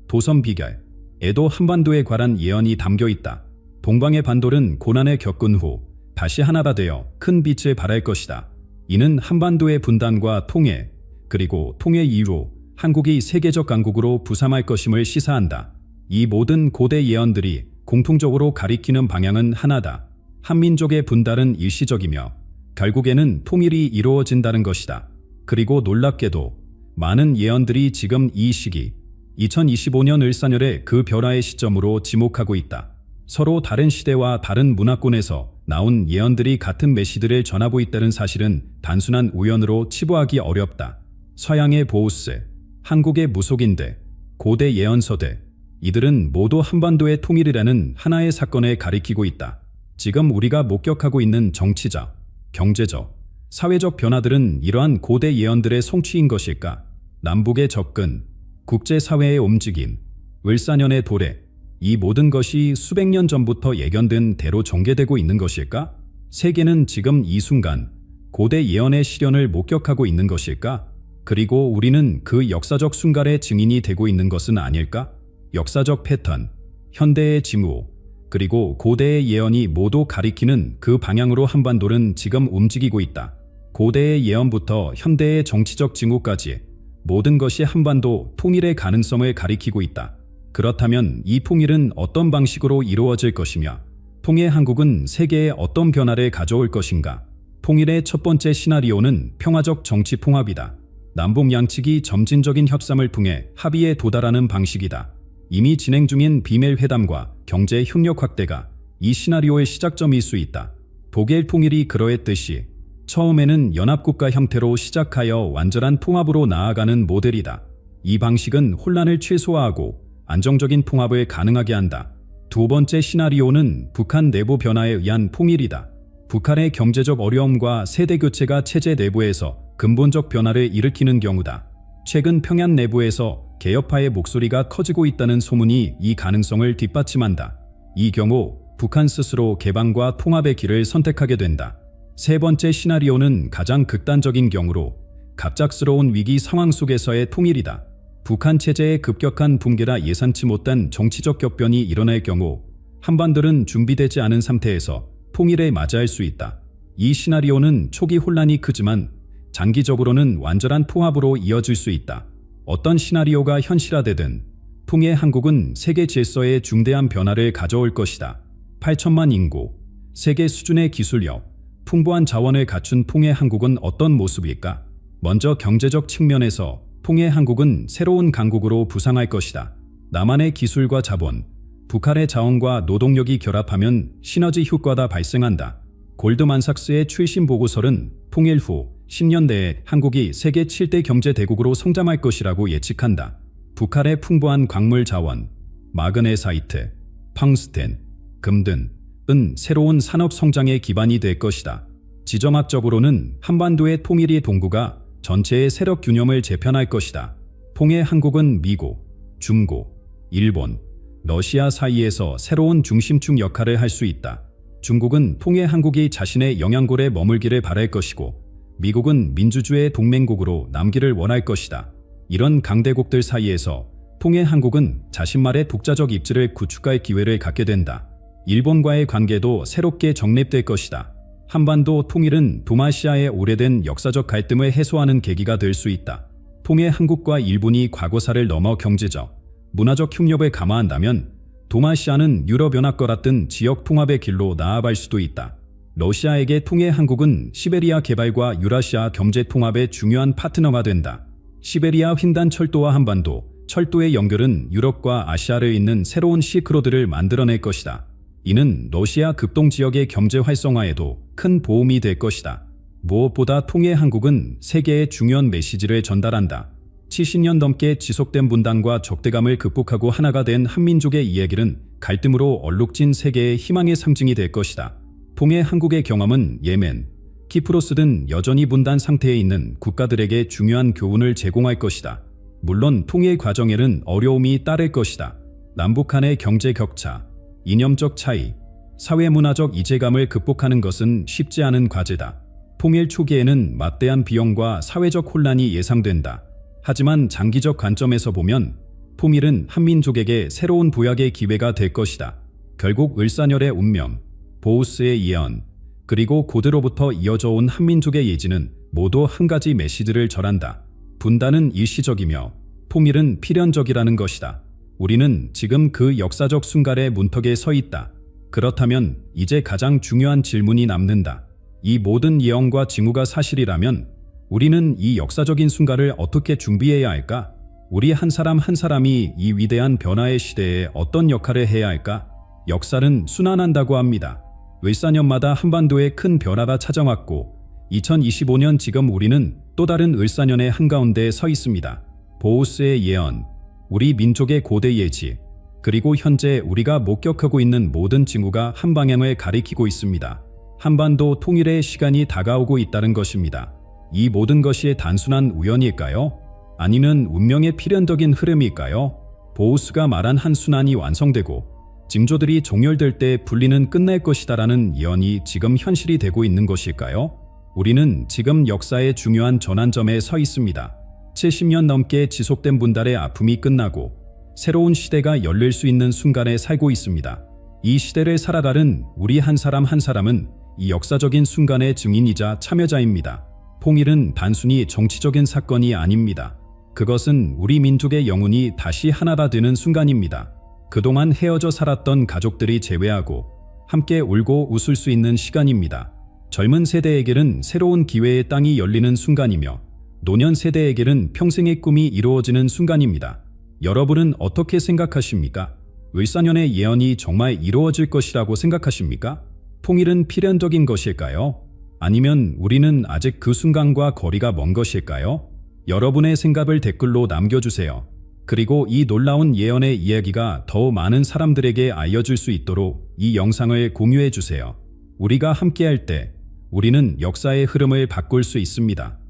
도선비결에도 한반도에 관한 예언이 담겨 있다. 동방의 반도는 고난을 겪은 후 다시 하나가 되어 큰 빛을 발할 것이다. 이는 한반도의 분단과 통일, 그리고 통일 이후 한국이 세계적 강국으로 부상할 것임을 시사한다. 이 모든 고대 예언들이 공통적으로 가리키는 방향은 하나다. 한민족의 분단은 일시적이며 결국에는 통일이 이루어진다는 것이다. 그리고 놀랍게도 많은 예언들이 지금 이 시기 2025년 을사년의 그 변화의 시점으로 지목하고 있다. 서로 다른 시대와 다른 문화권에서 나온 예언들이 같은 메시지를 전하고 있다는 사실은 단순한 우연으로 치부하기 어렵다. 서양의 보우스, 한국의 무속인들, 고대 예언서들, 이들은 모두 한반도의 통일이라는 하나의 사건을 가리키고 있다. 지금 우리가 목격하고 있는 정치적, 경제적, 사회적 변화들은 이러한 고대 예언들의 성취인 것일까? 남북의 접근, 국제사회의 움직임, 을사년의 도래, 이 모든 것이 수백 년 전부터 예견된 대로 전개되고 있는 것일까? 세계는 지금 이 순간 고대 예언의 실현을 목격하고 있는 것일까? 그리고 우리는 그 역사적 순간의 증인이 되고 있는 것은 아닐까? 역사적 패턴, 현대의 징후, 그리고 고대의 예언이 모두 가리키는 그 방향으로 한반도는 지금 움직이고 있다. 고대의 예언부터 현대의 정치적 징후까지 모든 것이 한반도 통일의 가능성을 가리키고 있다. 그렇다면 이 통일은 어떤 방식으로 이루어질 것이며 통일 한국은 세계에 어떤 변화를 가져올 것인가? 통일의 첫 번째 시나리오는 평화적 정치 통합이다. 남북 양측이 점진적인 협상을 통해 합의에 도달하는 방식이다. 이미 진행 중인 비밀 회담과 경제 협력 확대가 이 시나리오의 시작점일 수 있다. 독일 통일이 그러했듯이 처음에는 연합국가 형태로 시작하여 완전한 통합으로 나아가는 모델이다. 이 방식은 혼란을 최소화하고 안정적인 통합을 가능하게 한다. 두 번째 시나리오는 북한 내부 변화에 의한 통일이다. 북한의 경제적 어려움과 세대 교체가 체제 내부에서 근본적 변화를 일으키는 경우다. 최근 평양 내부에서 개혁파의 목소리가 커지고 있다는 소문이 이 가능성을 뒷받침한다. 이 경우 북한 스스로 개방과 통합의 길을 선택하게 된다. 세 번째 시나리오는 가장 극단적인 경우로 갑작스러운 위기 상황 속에서의 통일이다. 북한 체제의 급격한 붕괴라 예상치 못한 정치적 격변이 일어날 경우 한반도는 준비되지 않은 상태에서 통일에 맞이할 수 있다. 이 시나리오는 초기 혼란이 크지만 장기적으로는 완전한 통합으로 이어질 수 있다. 어떤 시나리오가 현실화되든 통일 한국은 세계 질서에 중대한 변화를 가져올 것이다. 8천만 인구, 세계 수준의 기술력, 풍부한 자원을 갖춘 통일 한국은 어떤 모습일까? 먼저 경제적 측면에서 통일 한국은 새로운 강국으로 부상할 것이다. 남한의 기술과 자본, 북한의 자원과 노동력이 결합하면 시너지 효과가 발생한다. 골드만삭스의 최신 보고서는 통일 후 10년 내에 한국이 세계 7대 경제 대국으로 성장할 것이라고 예측한다. 북한의 풍부한 광물 자원, 마그네사이트, 팡스텐, 금 등은 새로운 산업 성장의 기반이 될 것이다. 지정학적으로는 한반도의 통일의 동구가 전체의 세력 균형을 재편할 것이다. 통일 한국은 미국, 중국, 일본, 러시아 사이에서 새로운 중심축 역할을 할 수 있다. 중국은 통일 한국이 자신의 영향골에 머물기를 바랄 것이고 미국은 민주주의 동맹국으로 남기를 원할 것이다. 이런 강대국들 사이에서 통일 한국은 자신만의 독자적 입지를 구축할 기회를 갖게 된다. 일본과의 관계도 새롭게 정립될 것이다. 한반도 통일은 동아시아의 오래된 역사적 갈등을 해소하는 계기가 될 수 있다. 통일 한국과 일본이 과거사를 넘어 경제적, 문화적 협력을 감화한다면 동아시아는 유럽연합과 같은 지역 통합의 길로 나아갈 수도 있다. 러시아에게 통일 한국은 시베리아 개발과 유라시아 경제 통합의 중요한 파트너가 된다. 시베리아 횡단 철도와 한반도, 철도의 연결은 유럽과 아시아를 잇는 새로운 실크로드를 만들어낼 것이다. 이는 러시아 급동 지역의 경제 활성화에도 큰 도움이 될 것이다. 무엇보다 통일 한국은 세계에 중요한 메시지를 전달한다. 70년 넘게 지속된 분단과 적대감을 극복하고 하나가 된 한민족의 이야기는 갈등으로 얼룩진 세계의 희망의 상징이 될 것이다. 통일 한국의 경험은 예멘, 키프로스 등 여전히 분단 상태에 있는 국가들에게 중요한 교훈을 제공할 것이다. 물론 통일 과정에는 어려움이 따를 것이다. 남북 간의 경제 격차, 이념적 차이, 사회문화적 이질감을 극복하는 것은 쉽지 않은 과제다. 통일 초기에는 막대한 비용과 사회적 혼란이 예상된다. 하지만 장기적 관점에서 보면 통일은 한민족에게 새로운 부약의 기회가 될 것이다. 결국 을사년의 운명, 보우스의 예언, 그리고 고대로부터 이어져 온 한민족의 예지는 모두 한 가지 메시지를 전한다. 분단은 일시적이며 통일은 필연적이라는 것이다. 우리는 지금 그 역사적 순간의 문턱에 서 있다. 그렇다면 이제 가장 중요한 질문이 남는다. 이 모든 예언과 징후가 사실이라면 우리는 이 역사적인 순간을 어떻게 준비해야 할까? 우리 한 사람 한 사람이 이 위대한 변화의 시대에 어떤 역할을 해야 할까? 역사는 순환한다고 합니다. 을사년마다 한반도에 큰 변화가 찾아왔고 2025년 지금 우리는 또 다른 을사년의 한가운데에 서 있습니다. 보우스의 예언, 우리 민족의 고대 예지, 그리고 현재 우리가 목격하고 있는 모든 징후가 한 방향을 가리키고 있습니다. 한반도 통일의 시간이 다가오고 있다는 것입니다. 이 모든 것이 단순한 우연일까요? 아니면 운명의 필연적인 흐름일까요? 보우스가 말한 한 순환이 완성되고 징조들이 종결될 때 분리는 끝날 것이다라는 예언이 지금 현실이 되고 있는 것일까요? 우리는 지금 역사의 중요한 전환점에 서 있습니다. 70년 넘게 지속된 분단의 아픔이 끝나고 새로운 시대가 열릴 수 있는 순간에 살고 있습니다. 이 시대를 살아가는 우리 한 사람 한 사람은 이 역사적인 순간의 증인이자 참여자입니다. 통일은 단순히 정치적인 사건이 아닙니다. 그것은 우리 민족의 영혼이 다시 하나가 되는 순간입니다. 그동안 헤어져 살았던 가족들이 재회하고 함께 울고 웃을 수 있는 시간입니다. 젊은 세대에게는 새로운 기회의 땅이 열리는 순간이며 노년 세대에게는 평생의 꿈이 이루어지는 순간입니다. 여러분은 어떻게 생각하십니까? 을사년의 예언이 정말 이루어질 것이라고 생각하십니까? 통일은 필연적인 것일까요? 아니면 우리는 아직 그 순간과 거리가 먼 것일까요? 여러분의 생각을 댓글로 남겨주세요. 그리고 이 놀라운 예언의 이야기가 더 많은 사람들에게 알려질 수 있도록 이 영상을 공유해 주세요. 우리가 함께할 때 우리는 역사의 흐름을 바꿀 수 있습니다.